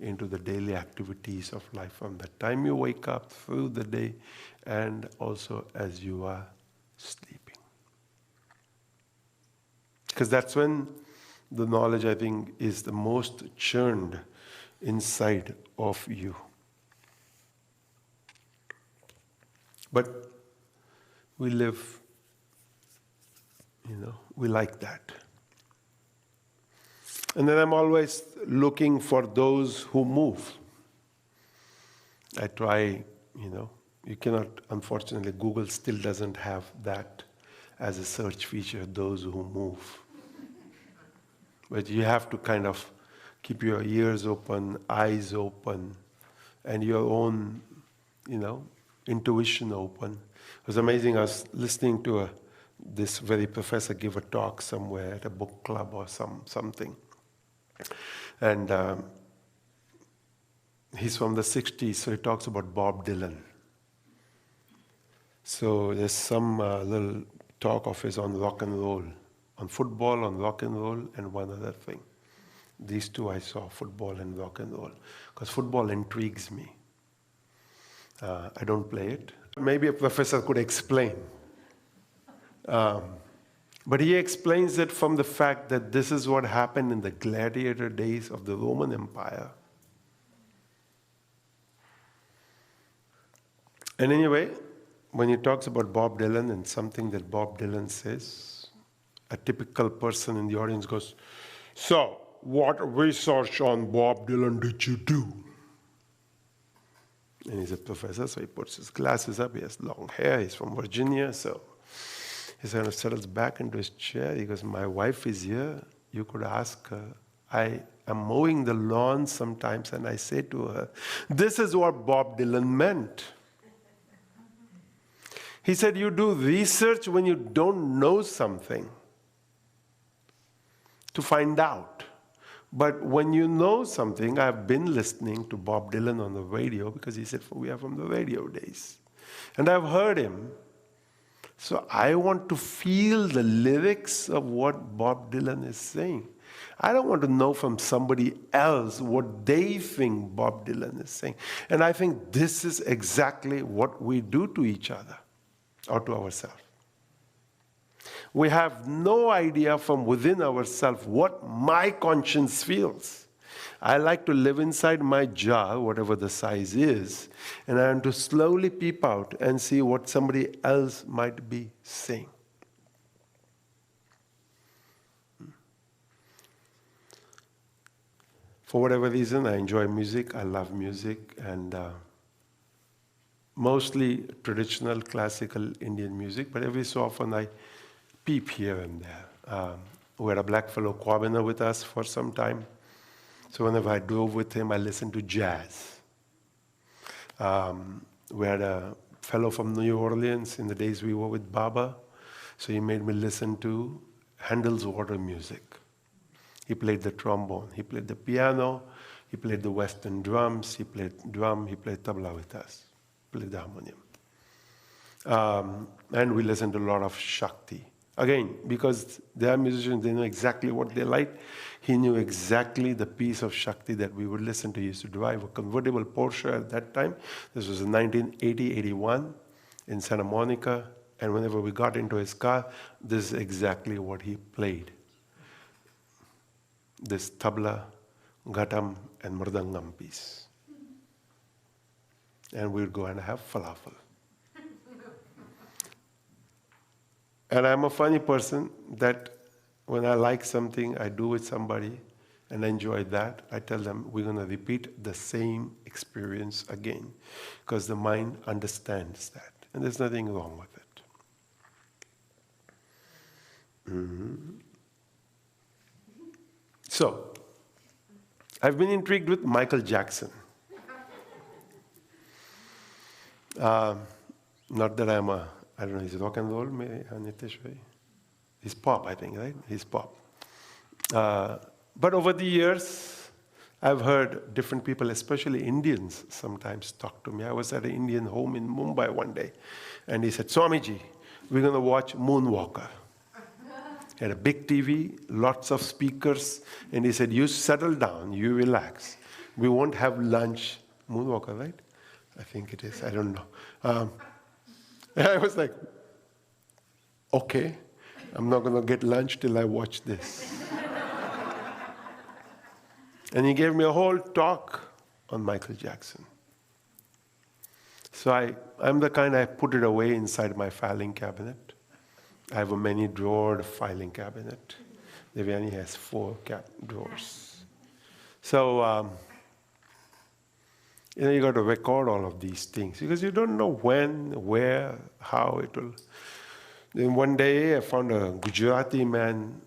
into the daily activities of life from the time you wake up through the day and also as you are sleeping. Because that's when the knowledge, I think, is the most churned inside of you. But we live, we like that. And then I'm always looking for those who move. I try, you cannot, unfortunately, Google still doesn't have that as a search feature, those who move. But you have to kind of keep your ears open, eyes open, and your own, intuition open. It was amazing. I was listening to this very professor give a talk somewhere at a book club or something. And he's from the 60s, so he talks about Bob Dylan. So there's some little talk of his on rock and roll, on football, on rock and roll, and one other thing. These two I saw, football and rock and roll, because football intrigues me. I don't play it. Maybe a professor could explain. But he explains it from the fact that this is what happened in the gladiator days of the Roman Empire. And anyway, when he talks about Bob Dylan and something that Bob Dylan says, a typical person in the audience goes, "So, what research on Bob Dylan did you do?" And he's a professor, so he puts his glasses up. He has long hair. He's from Virginia, so he kind of settles back into his chair. He goes, "My wife is here. You could ask her. I am mowing the lawn sometimes, and I say to her, 'This is what Bob Dylan meant.'" He said, you do research when you don't know something to find out. But when you know something, I've been listening to Bob Dylan on the radio because he said, we are from the radio days. And I've heard him. So I want to feel the lyrics of what Bob Dylan is saying. I don't want to know from somebody else what they think Bob Dylan is saying. And I think this is exactly what we do to each other or to ourselves. We have no idea from within ourselves what my conscience feels. I like to live inside my jar, whatever the size is, and I want to slowly peep out and see what somebody else might be saying. For whatever reason, I enjoy music, I love music, and mostly traditional classical Indian music, but every so often I peep here and there. We had a black fellow Kwabena with us for some time. So whenever I drove with him, I listened to jazz. We had a fellow from New Orleans in the days we were with Baba. So he made me listen to Handel's water music. He played the trombone. He played the piano. He played the Western drums. He played drum. He played tabla with us. Played the harmonium. And we listened to a lot of Shakti. Again, because they are musicians, they know exactly what they like. He knew exactly the piece of Shakti that we would listen to. He used to drive a convertible Porsche at that time. This was in 1980-81 in Santa Monica. And whenever we got into his car, this is exactly what he played. This tabla, ghatam, and mridangam piece. And we'd go and have falafel. And I'm a funny person that when I like something, I do with somebody and enjoy that, I tell them we're going to repeat the same experience again because the mind understands that. And there's nothing wrong with it. Mm-hmm. So, I've been intrigued with Michael Jackson. Not that I'm I don't know, is rock and roll, Nitish bhai? He's pop, I think, right? He's pop. But over the years, I've heard different people, especially Indians, sometimes talk to me. I was at an Indian home in Mumbai one day, and he said, Swamiji, we're going to watch Moonwalker. He had a big TV, lots of speakers, and he said, you settle down, you relax. We won't have lunch. Moonwalker, right? I think it is, I don't know. I was like, okay, I'm not going to get lunch till I watch this. And he gave me a whole talk on Michael Jackson. So I'm the kind, I put it away inside my filing cabinet. I have a many-drawered filing cabinet. Devyani has 4 drawers. So, you got to record all of these things because you don't know when, where, how it will. Then one day I found a Gujarati man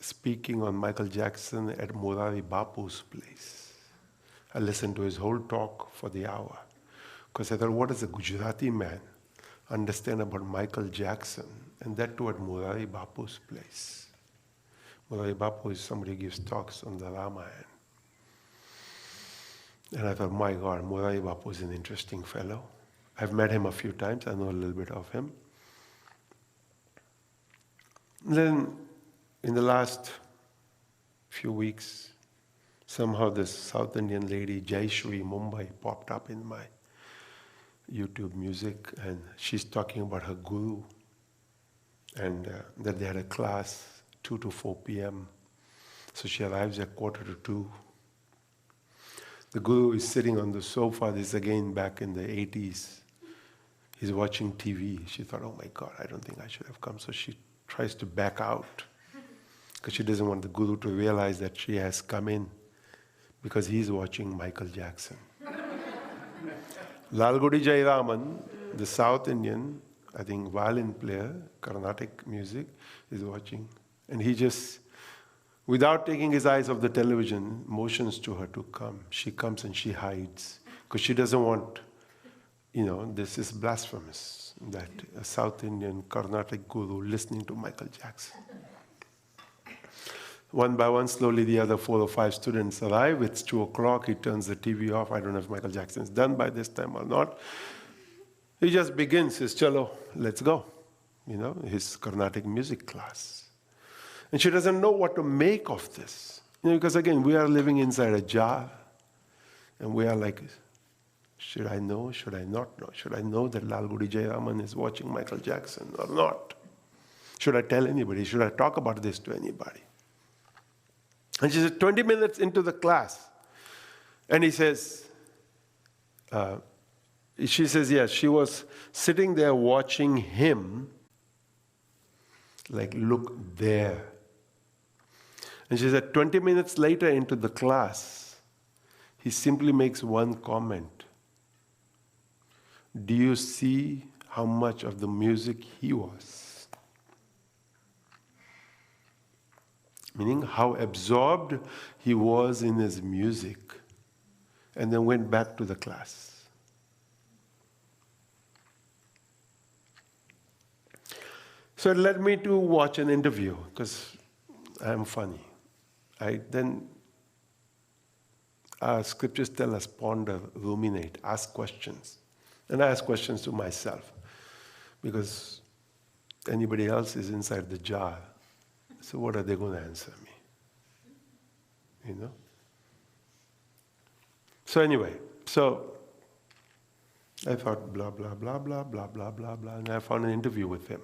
speaking on Michael Jackson at Murari Bapu's place. I listened to his whole talk for the hour because I thought, what does a Gujarati man understand about Michael Jackson? And that too at Murari Bapu's place. Murari Bapu is somebody who gives talks on the Ramayana. And I thought, my God, Murari Bapu is an interesting fellow. I've met him a few times. I know a little bit of him. And then, in the last few weeks, somehow this South Indian lady, Jaishri Mumbai, popped up in my YouTube music, and she's talking about her guru, and that they had a class 2 to 4 p.m. So she arrives at 1:45. The guru is sitting on the sofa. This is again back in the 80s. He's watching TV. She thought, oh my God, I don't think I should have come. So she tries to back out because she doesn't want the guru to realize that she has come in because he's watching Michael Jackson. Lalgudi Jairaman, the South Indian, I think violin player, Carnatic music, is watching. And he just, without taking his eyes off the television, motions to her to come. She comes and she hides because she doesn't want, this is blasphemous, that a South Indian Carnatic guru listening to Michael Jackson. One by one, slowly the other 4 or 5 students arrive. It's 2 o'clock. He turns the TV off. I don't know if Michael Jackson's done by this time or not. He just begins his chalo, let's go. His Carnatic music class. And she doesn't know what to make of this. Because again, we are living inside a jar. And we are like, should I know? Should I not know? Should I know that Lalgudi Jairaman is watching Michael Jackson or not? Should I tell anybody? Should I talk about this to anybody? And she said, 20 minutes into the class. And he says, she says, yes, she was sitting there watching him, like, look there. And she said, 20 minutes later into the class, he simply makes one comment. Do you see how much of the music he was? Meaning how absorbed he was in his music, and then went back to the class. So it led me to watch an interview, because I am funny. Our scriptures tell us ponder, ruminate, ask questions. And I ask questions to myself, because anybody else is inside the jar. So what are they going to answer me? So anyway, I thought blah, blah, blah, blah, blah, blah, blah, blah. And I found an interview with him.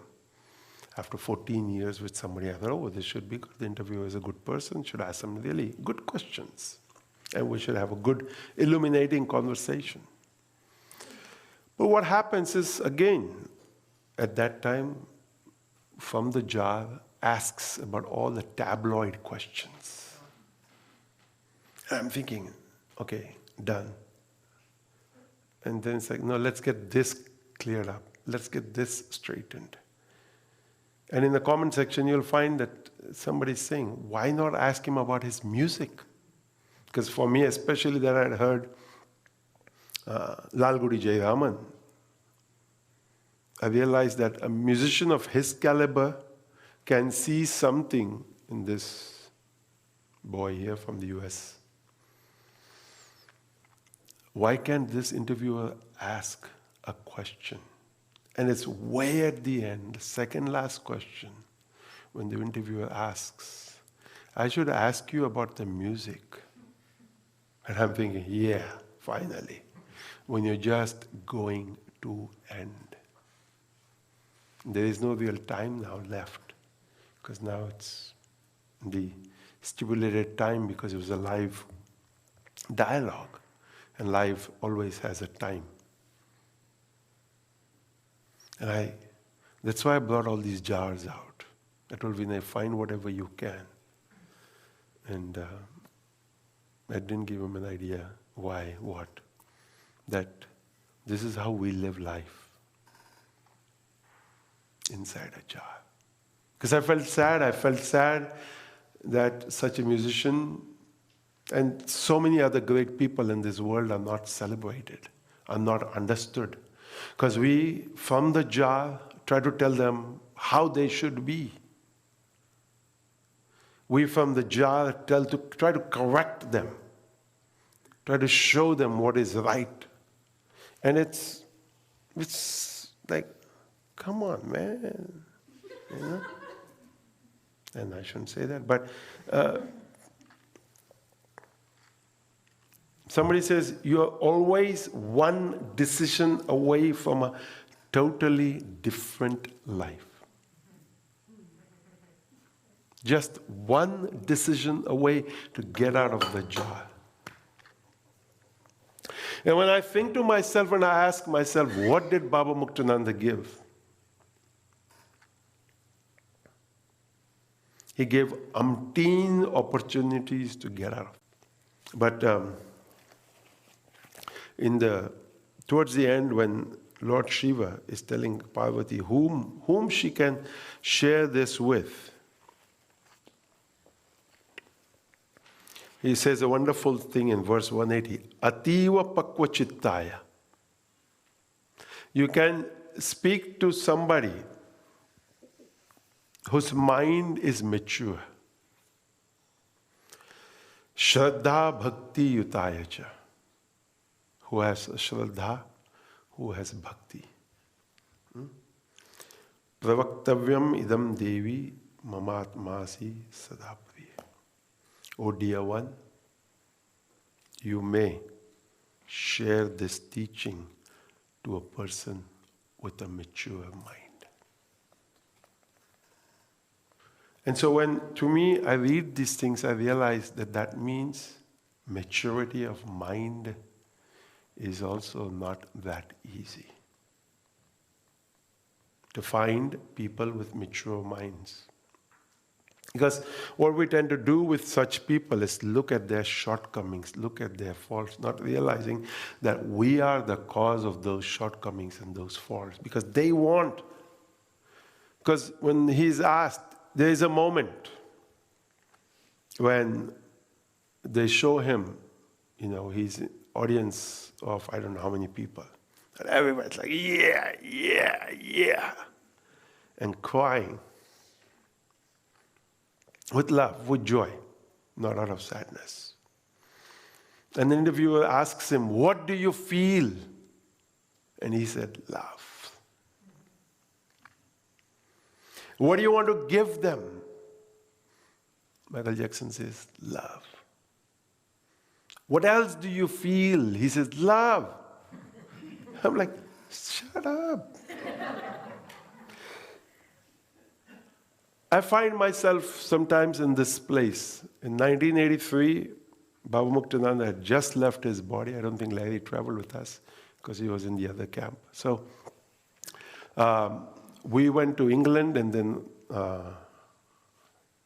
After 14 years with somebody, I thought, oh, this should be good. The interviewer is a good person, should ask some really good questions. And we should have a good, illuminating conversation. But what happens is, again, at that time, from the jar, asks about all the tabloid questions. And I'm thinking, okay, done. And then it's like, no, let's get this cleared up. Let's get this straightened. And in the comment section, you'll find that somebody's saying, why not ask him about his music? Because for me, especially that I had heard Lalgudi Jairaman, I realized that a musician of his caliber can see something in this boy here from the US. Why can't this interviewer ask a question? And it's way at the end, the second last question, when the interviewer asks, I should ask you about the music. And I'm thinking, yeah, finally. When you're just going to end. There is no real time now left, because now it's the stipulated time, because it was a live dialogue, and live always has a time. And that's why I brought all these jars out. I told Vinay, find whatever you can. And I didn't give him an idea why, what. That this is how we live life. Inside a jar. Because I felt sad that such a musician and so many other great people in this world are not celebrated, are not understood. Because we, from the jar, try to tell them how they should be. We, from the jar, try to correct them, try to show them what is right. And it's like, come on, man. You know? And I shouldn't say that, but somebody says, you're always one decision away from a totally different life. Just one decision away to get out of the jar. And when I think to myself and I ask myself, what did Baba Muktananda give? He gave umpteen opportunities to get out. But towards the end, when Lord Shiva is telling Parvati whom she can share this with, he says a wonderful thing in verse 180, Ativa Pakva Chittaya. You can speak to somebody whose mind is mature. Shraddha Bhakti Yutayacha. Who has Shraddha, who has Bhakti. Pravaktavyam idam devi mamatmasi sadapriya. Oh dear one, you may share this teaching to a person with a mature mind. And so to me, I read these things, I realize that means maturity of mind is also not that easy. To find people with mature minds. Because what we tend to do with such people is look at their shortcomings, look at their faults, not realizing that we are the cause of those shortcomings and those faults. Because they want. Because when he's asked, there is a moment when they show him, his audience of I don't know how many people. And everybody's like, yeah, yeah, yeah. And crying. With love, with joy, not out of sadness. And the interviewer asks him, what do you feel? And he said, love. What do you want to give them? Michael Jackson says, love. What else do you feel? He says, love. I'm like, shut up. I find myself sometimes in this place. In 1983, Baba Muktananda had just left his body. I don't think Larry traveled with us because he was in the other camp. So we went to England and then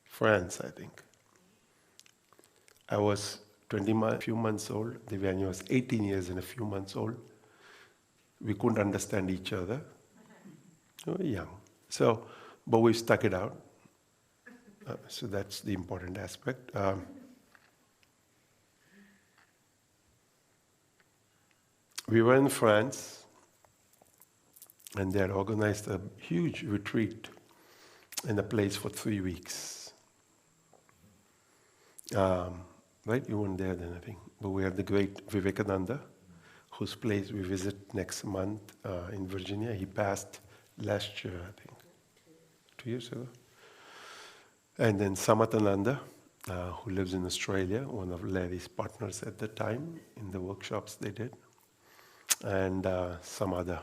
France, I think. I was a few months old. Devyani was 18 years and a few months old. We couldn't understand each other. We were young. But we stuck it out. So that's the important aspect. We were in France, And they had organized a huge retreat in a place for 3 weeks. Right? You weren't there then, I think. But we had the great Vivekananda, whose place we visit next month in Virginia. He passed last year, I think. 2 years ago. And then Samatananda, who lives in Australia, one of Larry's partners at the time in the workshops they did. And some other.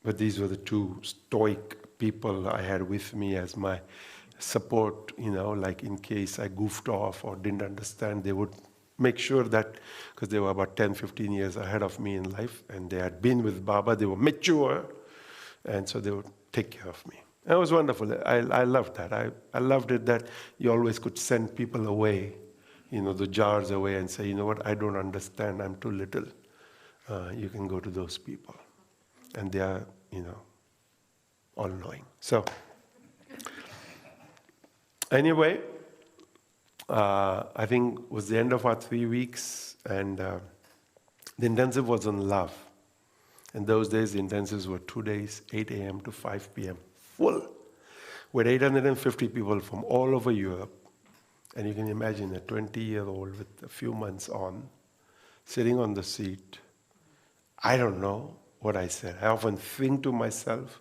But these were the two stoic people I had with me as my support, like in case I goofed off or didn't understand, they would make sure that, because they were about 10, 15 years ahead of me in life, and they had been with Baba, they were mature, and so they would take care of me. And it was wonderful. I loved that. I loved it that you always could send people away, the jars away and say, you know what, I don't understand, I'm too little. You can go to those people. And they are, all-knowing. So, anyway, I think it was the end of our 3 weeks, and the intensive was on love. In those days, the intensives were 2 days, 8 a.m. to 5 p.m. full, with 850 people from all over Europe. And you can imagine a 20-year-old with a few months on, sitting on the seat. I don't know what I said. I often think to myself,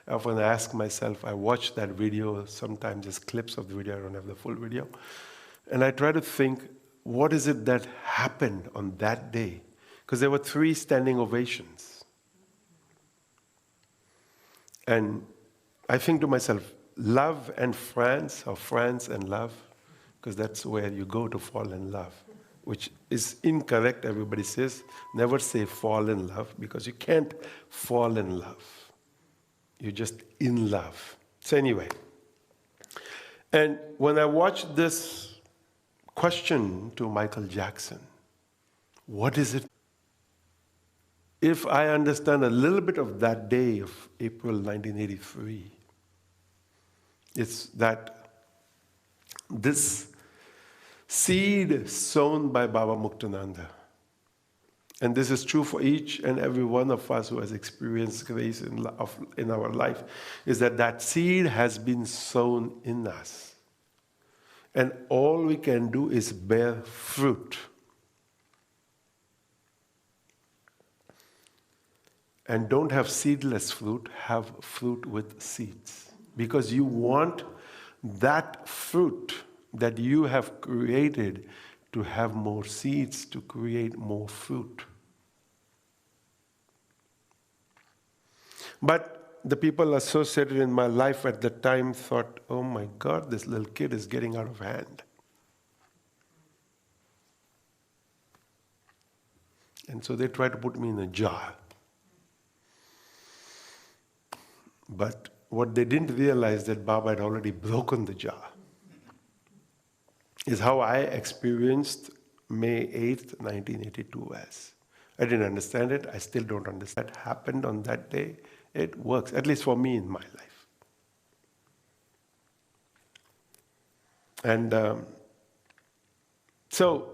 I often ask myself, I watch that video, sometimes just clips of the video, I don't have the full video. And I try to think, what is it that happened on that day? Because there were 3 standing ovations. And I think to myself, love and France, or France and love, because that's where you go to fall in love, which is incorrect, everybody says. Never say fall in love, because you can't fall in love. You're just in love. So anyway, and when I watched this question to Michael Jackson, what is it? If I understand a little bit of that day of April 1983, it's that this seed sown by Baba Muktananda, and this is true for each and every one of us who has experienced grace in our life, is that seed has been sown in us. And all we can do is bear fruit. And don't have seedless fruit, have fruit with seeds. Because you want that fruit that you have created to have more seeds, to create more fruit. But the people associated in my life at the time thought, oh my God, this little kid is getting out of hand. And so they tried to put me in a jar. But what they didn't realize that Baba had already broken the jar. Is how I experienced May 8th, 1982 as. I didn't understand it. I still don't understand what happened on that day. It works, at least for me in my life. And so,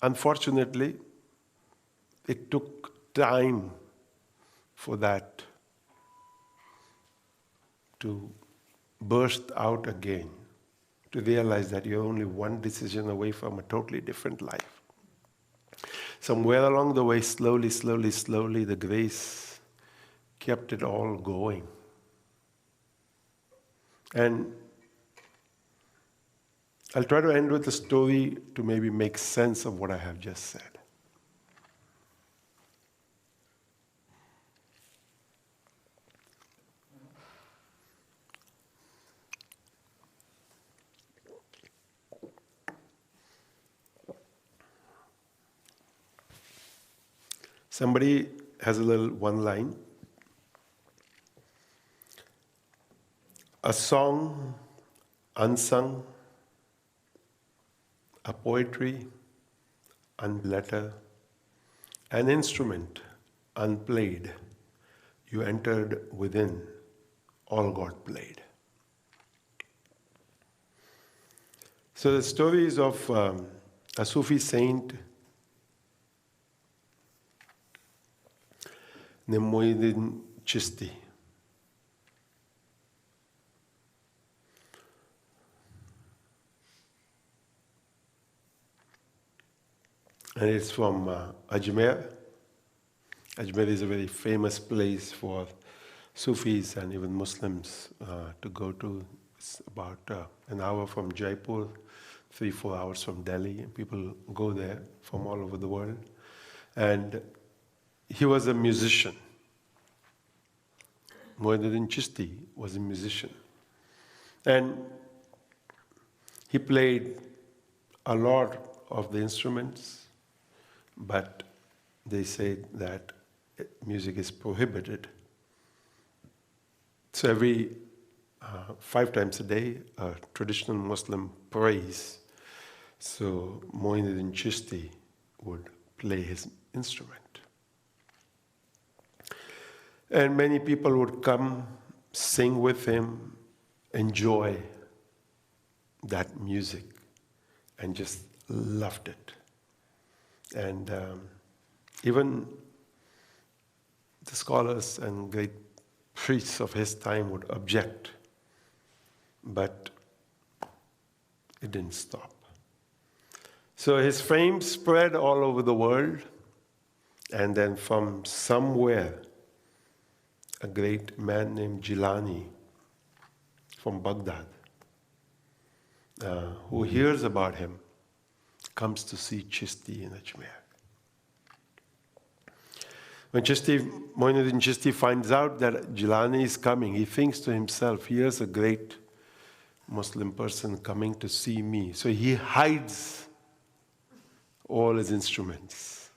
unfortunately, it took time for that to burst out again, to realize that you're only one decision away from a totally different life. Somewhere along the way, slowly, the grace kept it all going. And I'll try to end with a story to maybe make sense of what I have just said. Somebody has a little one line. A song unsung, a poetry unlettered, an instrument unplayed, you entered within, all God played. So the story is of a Sufi saint named Moinuddin Chishti. And it's from Ajmer. Ajmer is a very famous place for Sufis and even Muslims to go to. It's about an hour from Jaipur, 3-4 hours from Delhi. And people go there from all over the world. And he was a musician. Moinuddin Chishti was a musician. And he played a lot of the instruments, but they say that music is prohibited. So every 5 times a day, a traditional Muslim prays. So Moinuddin Chishti would play his instrument. And many people would come, sing with him, enjoy that music, and just loved it. And even the scholars and great priests of his time would object, but it didn't stop. So his fame spread all over the world, and then from somewhere, a great man named Jilani from Baghdad, who hears about him, comes to see Chishti in Ajmer. When Moinuddin Chishti finds out that Jilani is coming, he thinks to himself, here's a great Muslim person coming to see me. So he hides all his instruments.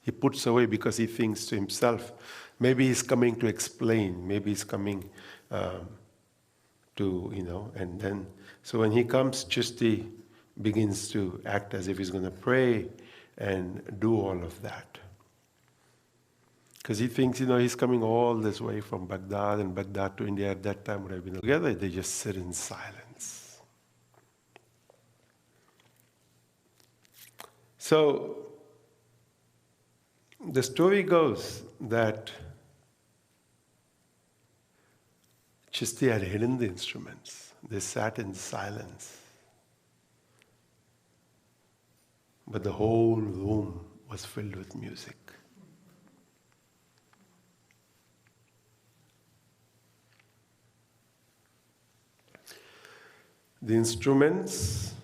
He puts away because he thinks to himself, maybe he's coming to explain, maybe he's coming and then, so when he comes, Chishti begins to act as if he's going to pray and do all of that. Because he thinks, he's coming all this way from Baghdad, and Baghdad to India at that time would have been together. They just sit in silence. So, the story goes that Chishti had hidden the instruments. They sat in silence. But the whole room was filled with music. The instruments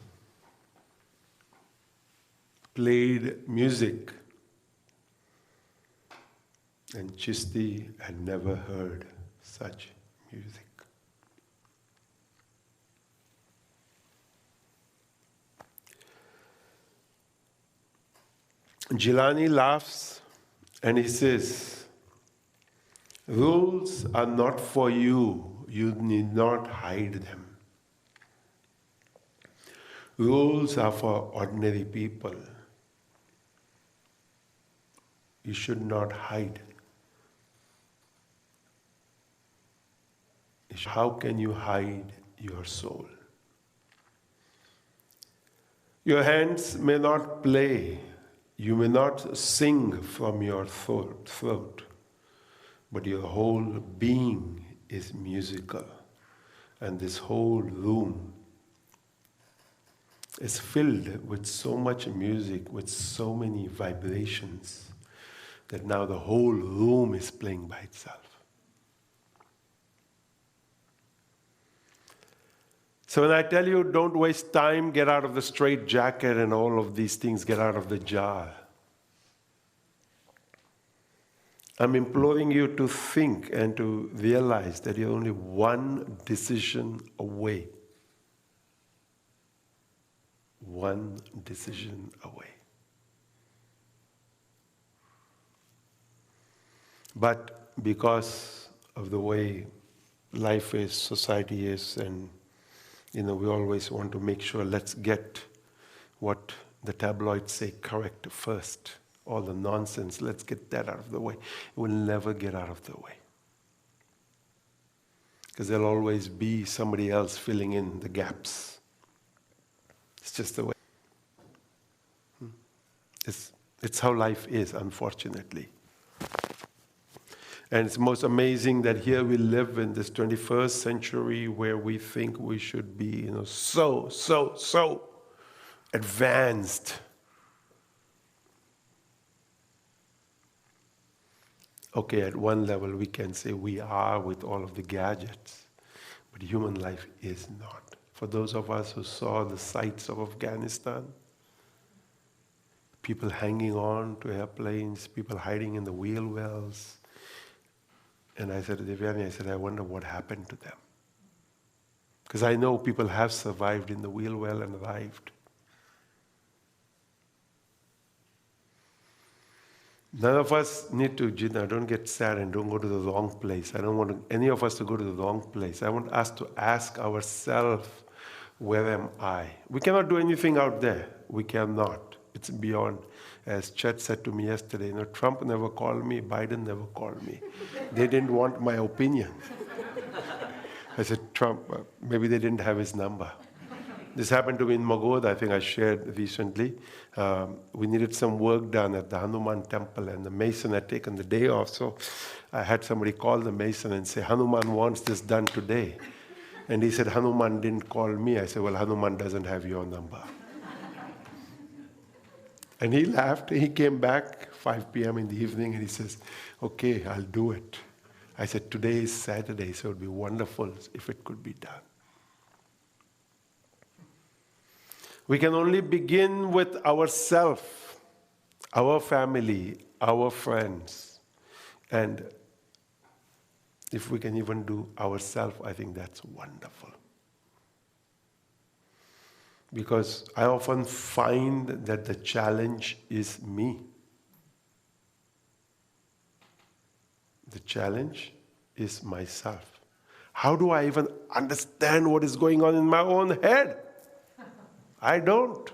played music, and Chishti had never heard such music. Jilani laughs and he says, rules are not for you. You need not hide them. Rules are for ordinary people. You should not hide. How can you hide your soul? Your hands may not play. You may not sing from your throat, but your whole being is musical. And this whole room is filled with so much music, with so many vibrations, that now the whole room is playing by itself. So when I tell you, don't waste time, get out of the straitjacket and all of these things, get out of the jar, I'm imploring you to think and to realize that you're only one decision away. One decision away. But because of the way life is, society is, and we always want to make sure, let's get what the tabloids say correct first. All the nonsense, let's get that out of the way. It will never get out of the way. Because there'll always be somebody else filling in the gaps. It's just the way. It's how life is, unfortunately. And it's most amazing that here we live in this 21st century where we think we should be, so advanced. Okay, at one level we can say we are with all of the gadgets, but human life is not. For those of us who saw the sights of Afghanistan, people hanging on to airplanes, people hiding in the wheel wells, and I said to Devyani, I wonder what happened to them. Because I know people have survived in the wheel well and arrived. None of us need to, Jina, don't get sad and don't go to the wrong place. I don't want any of us to go to the wrong place. I want us to ask ourselves, where am I? We cannot do anything out there. We cannot. It's beyond. As Chet said to me yesterday, Trump never called me, Biden never called me. They didn't want my opinion. I said, Trump, maybe they didn't have his number. This happened to me in Magod, I think I shared recently. We needed some work done at the Hanuman temple, and the mason had taken the day off, so I had somebody call the mason and say, Hanuman wants this done today. And he said, Hanuman didn't call me. I said, well, Hanuman doesn't have your number. And he laughed. He came back 5 p.m. in the evening and he says, okay, I'll do it. I said, today is Saturday, so it would be wonderful if it could be done. We can only begin with ourselves, our family, our friends. And if we can even do ourselves, I think that's wonderful. Because I often find that the challenge is me. The challenge is myself. How do I even understand what is going on in my own head? I don't.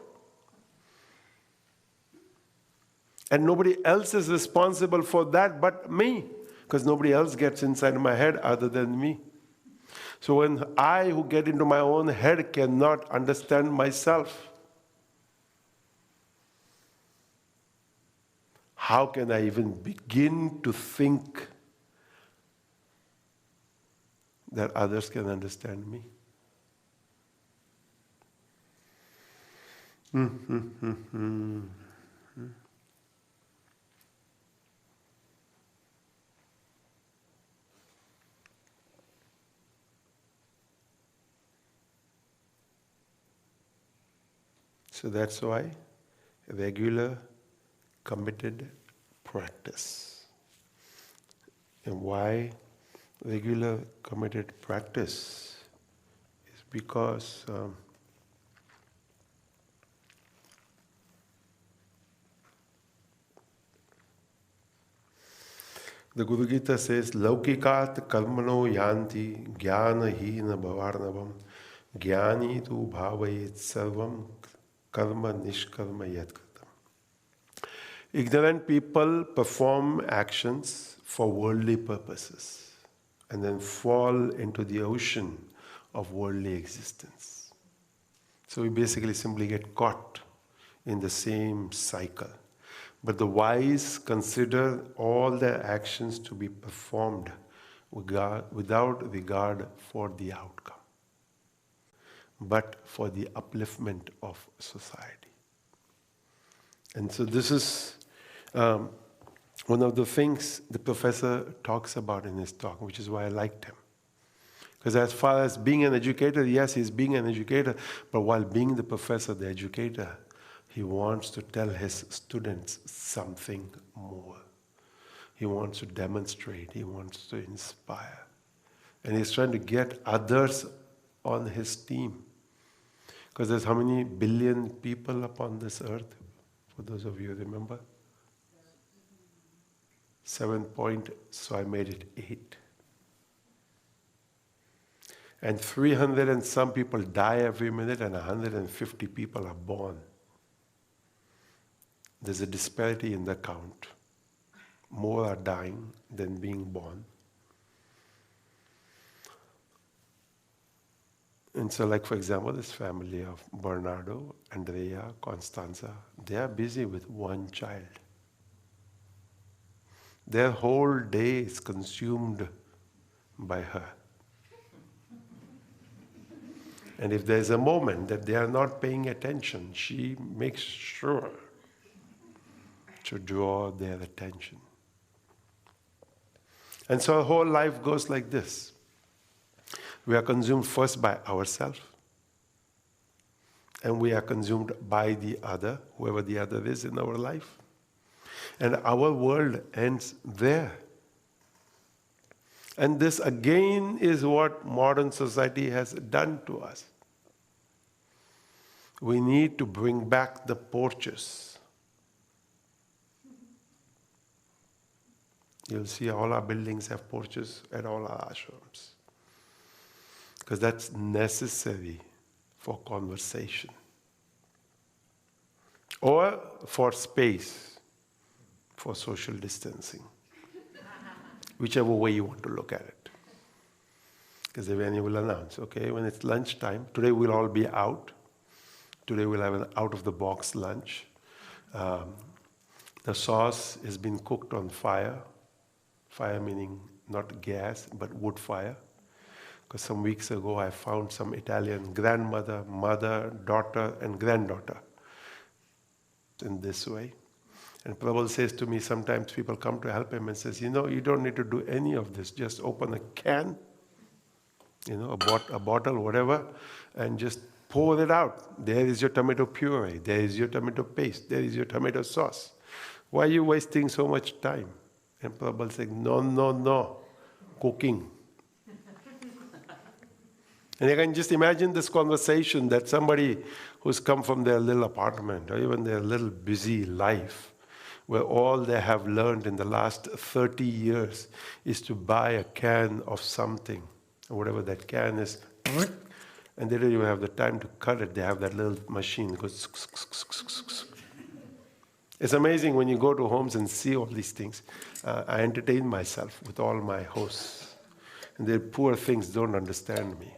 And nobody else is responsible for that but me. Because nobody else gets inside my head other than me. So when I, who get into my own head, cannot understand myself, how can I even begin to think that others can understand me? So that's why regular, committed practice. And why regular, committed practice is because the Guru Gita says, Laukikat karmano yanti jnana hina bhavarnavam jnani tu bhavayet sarvam karma nishkarma yadkritam. Ignorant people perform actions for worldly purposes and then fall into the ocean of worldly existence. So we basically simply get caught in the same cycle. But the wise consider all their actions to be performed without regard for the outcome, but for the upliftment of society. And so this is one of the things the professor talks about in his talk, which is why I liked him. Because as far as being an educator, yes, he's being an educator, but while being the professor, the educator, he wants to tell his students something more. He wants to demonstrate, he wants to inspire. And he's trying to get others on his team. Because there's how many billion people upon this earth? For those of you who remember? 7 point, so I made it 8. And 300 and some people die every minute and 150 people are born. There's a disparity in the count. More are dying than being born. And so, like for example, this family of Bernardo, Andrea, Constanza, they are busy with one child. Their whole day is consumed by her. And if there's a moment that they are not paying attention, she makes sure to draw their attention. And so our whole life goes like this. We are consumed first by ourselves, and we are consumed by the other, whoever the other is in our life. And our world ends there. And this again is what modern society has done to us. We need to bring back the porches. You'll see all our buildings have porches at all our ashrams. Because that's necessary for conversation. Or for space, for social distancing. Whichever way you want to look at it. Because then you will announce, okay, when it's lunchtime, today we'll all be out. Today we'll have an out-of-the-box lunch. The sauce has been cooked on fire. Fire meaning not gas, but wood fire. Because some weeks ago I found some Italian grandmother, mother, daughter, and granddaughter in this way. And Prabhupada says to me, sometimes people come to help him and says, you don't need to do any of this. Just open a can, a bottle, whatever, and just pour it out. There is your tomato puree. There is your tomato paste. There is your tomato sauce. Why are you wasting so much time? And Prabhupada said, no, cooking. And you can just imagine this conversation that somebody who's come from their little apartment or even their little busy life, where all they have learned in the last 30 years is to buy a can of something, or whatever that can is, and they don't even have the time to cut it. They have that little machine that goes. It's amazing when you go to homes and see all these things. I entertain myself with all my hosts, and the poor things don't understand me.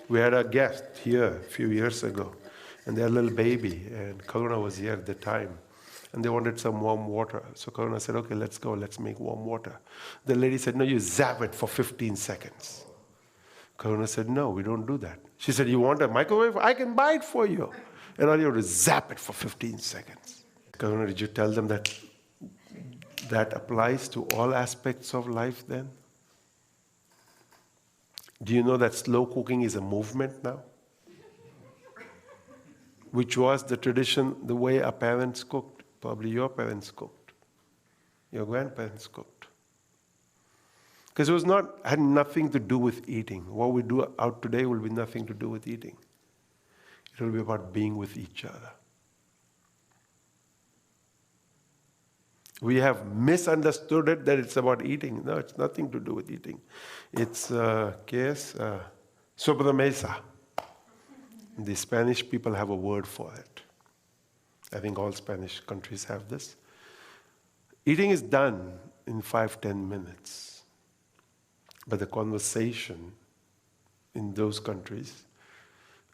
We had a guest here a few years ago, and their little baby, and Karuna was here at the time, and they wanted some warm water. So Karuna said, okay, let's go, let's make warm water. The lady said, no, you zap it for 15 seconds. Karuna said, no, we don't do that. She said, you want a microwave? I can buy it for you. And all you have to zap it for 15 seconds. Karuna, did you tell them that that applies to all aspects of life then? Do you know that slow cooking is a movement now? Which was the tradition, the way our parents cooked. Probably your parents cooked. Your grandparents cooked. Because it had nothing to do with eating. What we do out today will be nothing to do with eating. It will be about being with each other. We have misunderstood it that it's about eating. No, it's nothing to do with eating. It's, sobremesa. The Spanish people have a word for it. I think all Spanish countries have this. Eating is done in 5-10 minutes. But the conversation in those countries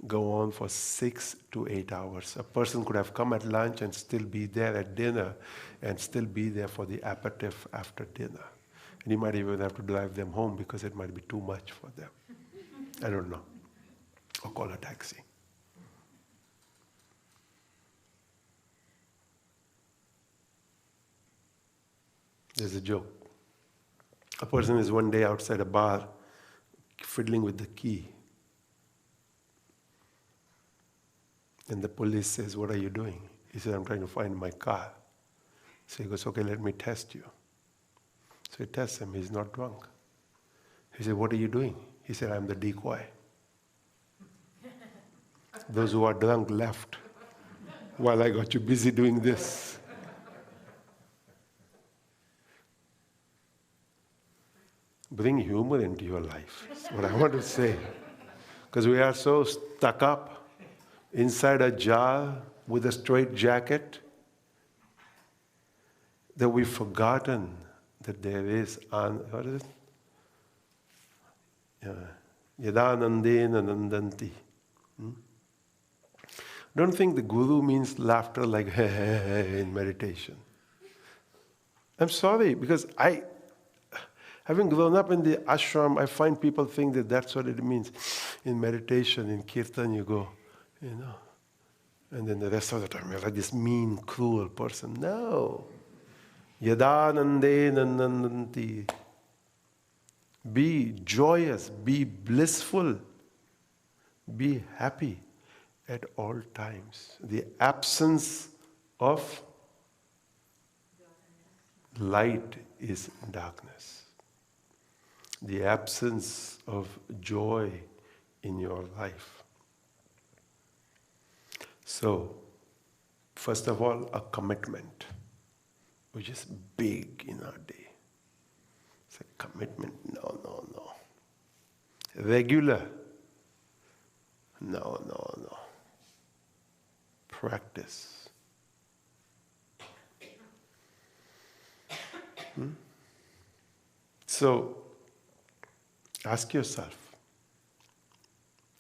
go on for 6 to 8 hours. A person could have come at lunch and still be there at dinner and still be there for the aperitif after dinner. And you might even have to drive them home because it might be too much for them. I don't know. Or call a taxi. There's a joke. A person is one day outside a bar fiddling with the key. And the police says, what are you doing? He said, I'm trying to find my car. So he goes, okay, let me test you. So he tests him, he's not drunk. He said, what are you doing? He said, I'm the decoy. Those who are drunk left while I got you busy doing this. Bring humor into your life. That's what I want to say. Because we are so stuck up inside a jar with a straight jacket that we've forgotten that there is, what is it? Yadanandena nandanti. Don't think the guru means laughter like in meditation. I'm sorry, because having grown up in the ashram, I find people think that that's what it means. In meditation, in Kirtan, you go, and then the rest of the time you're like this mean, cruel person. No. Yadanande nandanti. Be joyous, be blissful, be happy at all times. The absence of light is darkness. The absence of joy in your life. So, first of all, a commitment, which is big in our day. It's a commitment, no. Regular, no. Practice. So, ask yourself,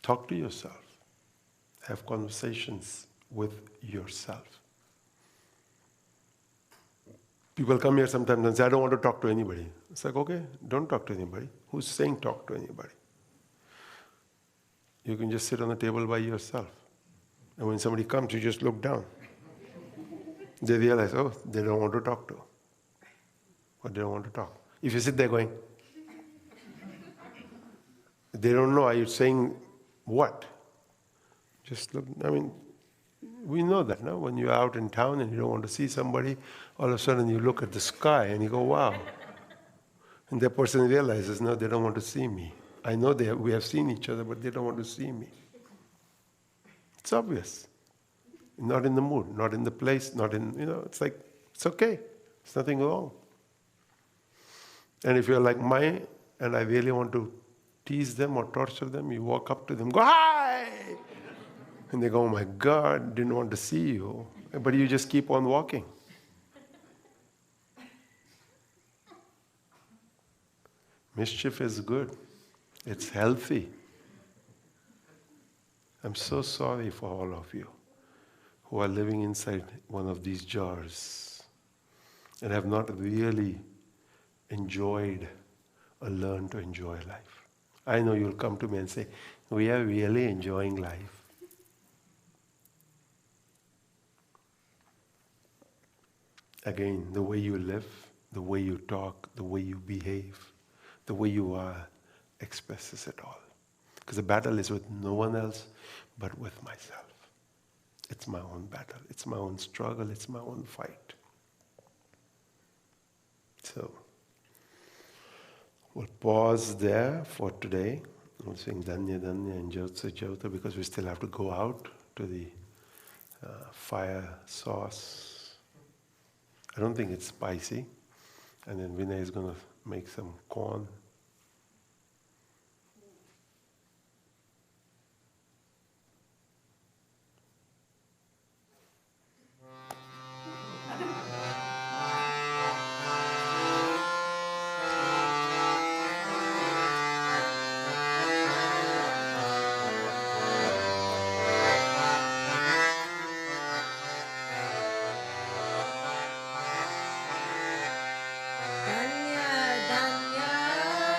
talk to yourself, have conversations with yourself. People come here sometimes and say, I don't want to talk to anybody. It's like, okay, don't talk to anybody. Who's saying talk to anybody? You can just sit on the table by yourself. And when somebody comes, you just look down. They realize, oh, they don't want to talk to. Or they don't want to talk. If you sit there going, they don't know, are you saying what? Just look, we know that, no? When you're out in town and you don't want to see somebody, all of a sudden you look at the sky and you go, wow. And that person realizes, no, they don't want to see me. I know we have seen each other, but they don't want to see me. It's obvious. Not in the mood, not in the place, not in, it's like, it's okay. There's nothing wrong. And if you're like mine, and I really want to tease them or torture them, you walk up to them, go, hi! And they go, oh my God, didn't want to see you. But you just keep on walking. Mischief is good. It's healthy. I'm so sorry for all of you who are living inside one of these jars and have not really enjoyed or learned to enjoy life. I know you'll come to me and say, we are really enjoying life. Again, the way you live, the way you talk, the way you behave, the way you are expresses it all. Because the battle is with no one else but with myself. It's my own battle. It's my own struggle. It's my own fight. So, we'll pause there for today. We'll sing Danya Danya and Jyotsa Jyota because we still have to go out to the fire source. I don't think it's spicy. And then Vinay is going to make some corn. Danya, Danya.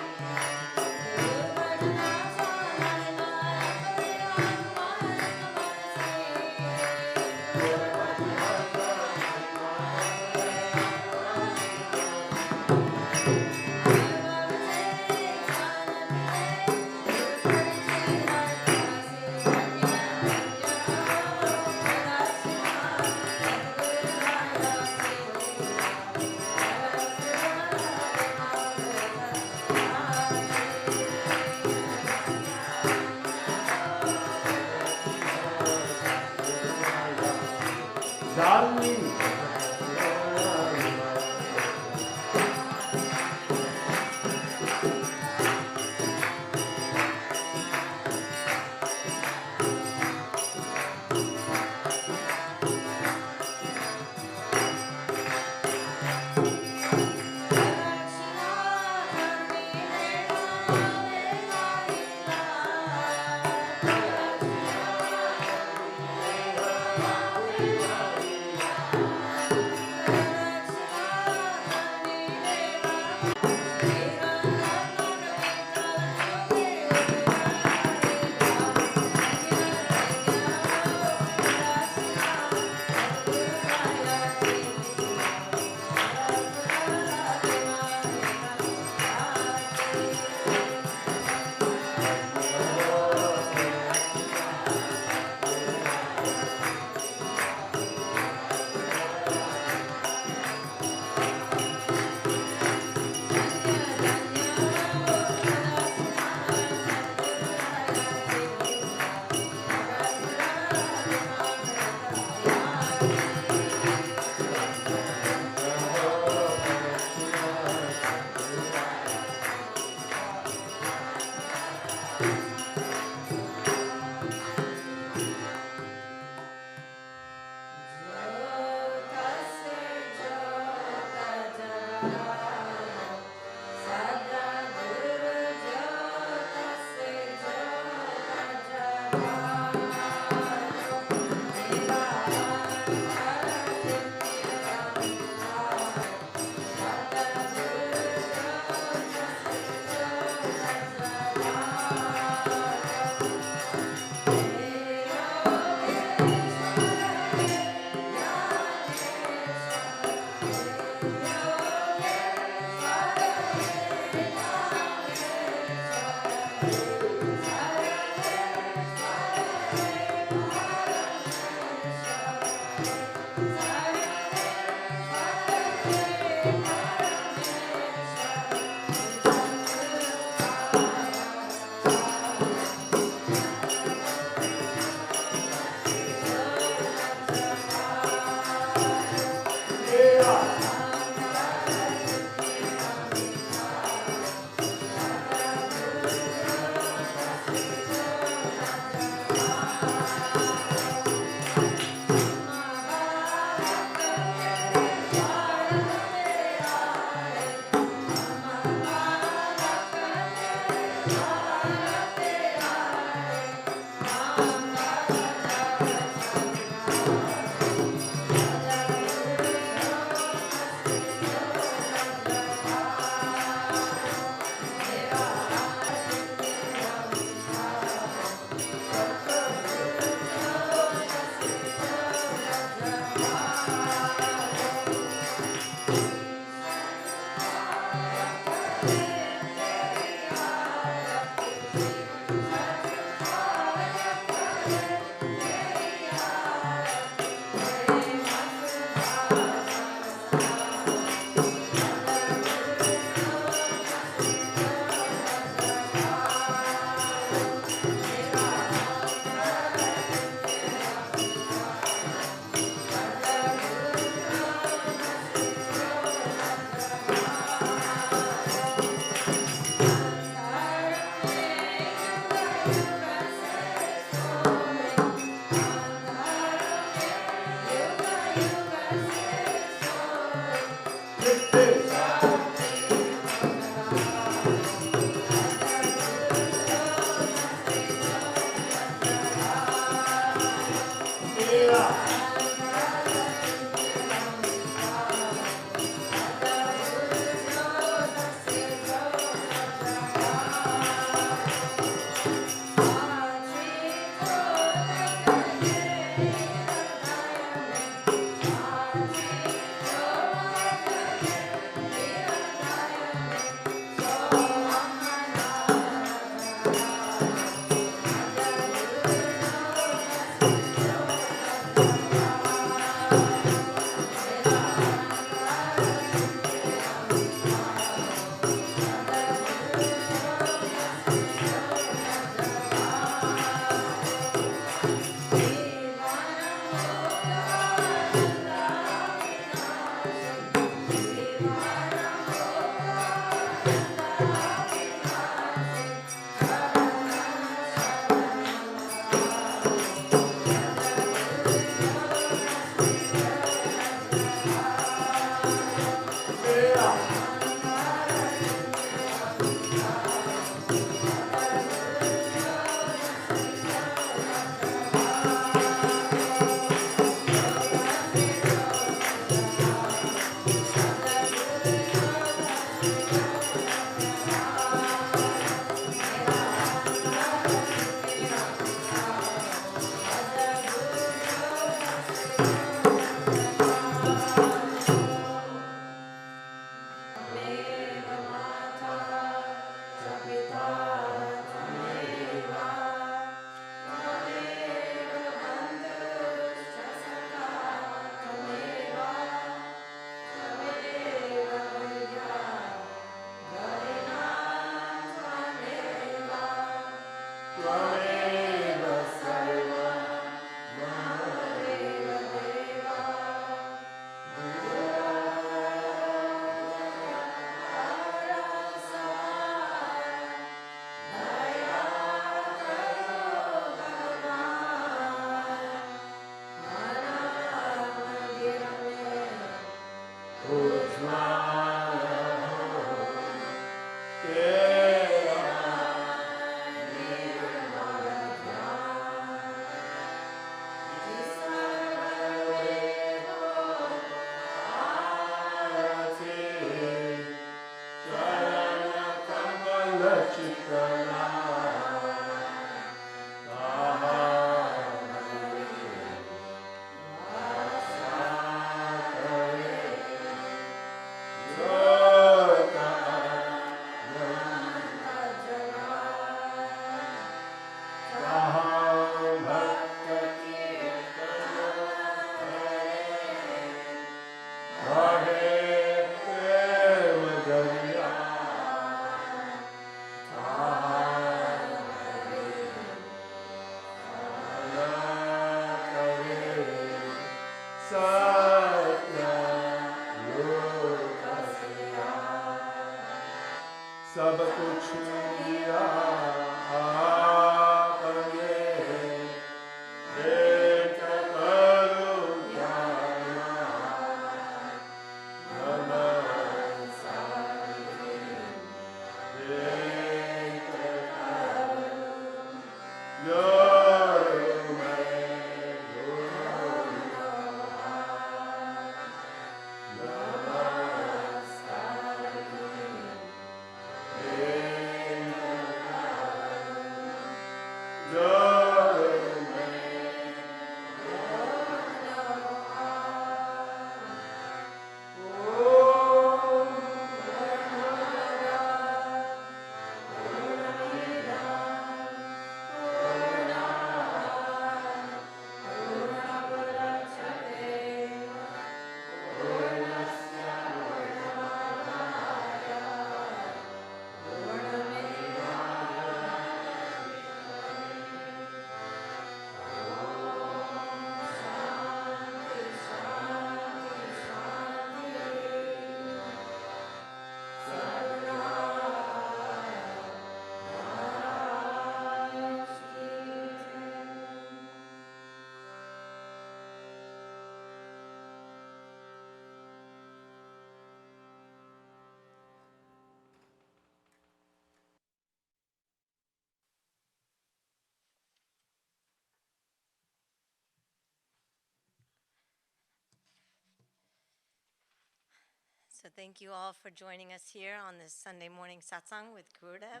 So thank you all for joining us here on this Sunday morning satsang with Gurudev.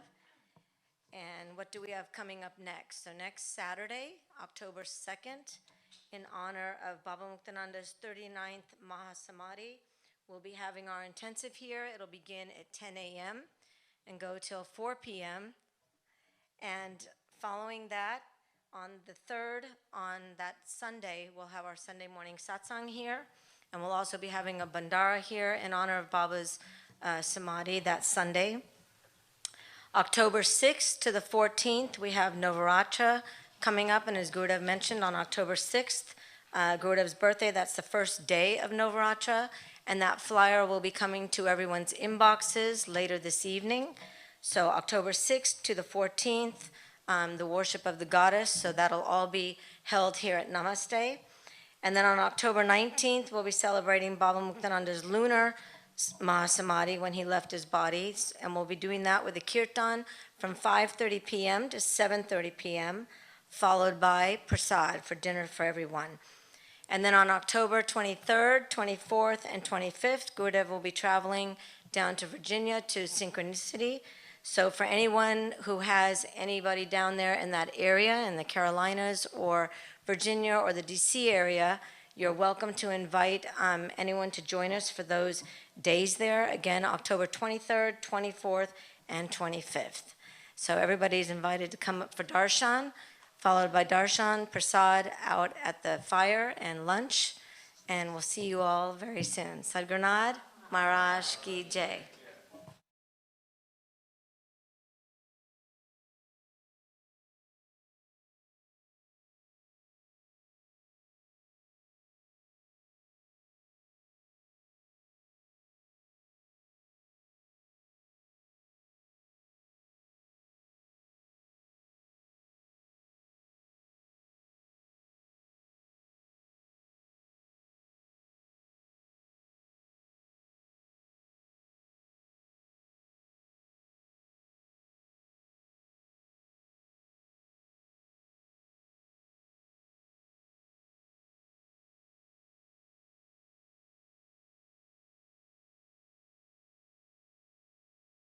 And what do we have coming up next? So next Saturday, October 2nd, in honor of Baba Muktananda's 39th Mahasamadhi, we'll be having our intensive here. It'll begin at 10 a.m. and go till 4 p.m. And following that, On the 3rd, on that Sunday, we'll have our Sunday morning satsang here. And we'll also be having a bandara here in honor of Baba's Samadhi that Sunday. October 6th to the 14th, we have Navaratri coming up. And as Gurudev mentioned, on October 6th, Gurudev's birthday, that's the first day of Navaratri. And that flyer will be coming to everyone's inboxes later this evening. So October 6th to the 14th, the worship of the goddess. So that'll all be held here at Namaste. And then on October 19th, we'll be celebrating Baba Muktananda's lunar Mahasamadhi when he left his body. And we'll be doing that with a Kirtan from 5:30 p.m. to 7:30 p.m., followed by prasad for dinner for everyone. And then on October 23rd, 24th, and 25th, Gurudev will be traveling down to Virginia to Synchronicity. So for anyone who has anybody down there in that area, in the Carolinas or Virginia or the DC area, you're welcome to invite anyone to join us for those days there. Again, October 23rd, 24th, and 25th. So everybody's invited to come up for darshan, followed by darshan, prasad out at the fire and lunch. And we'll see you all very soon. Sadhgurunad Maharaj Ki Jai.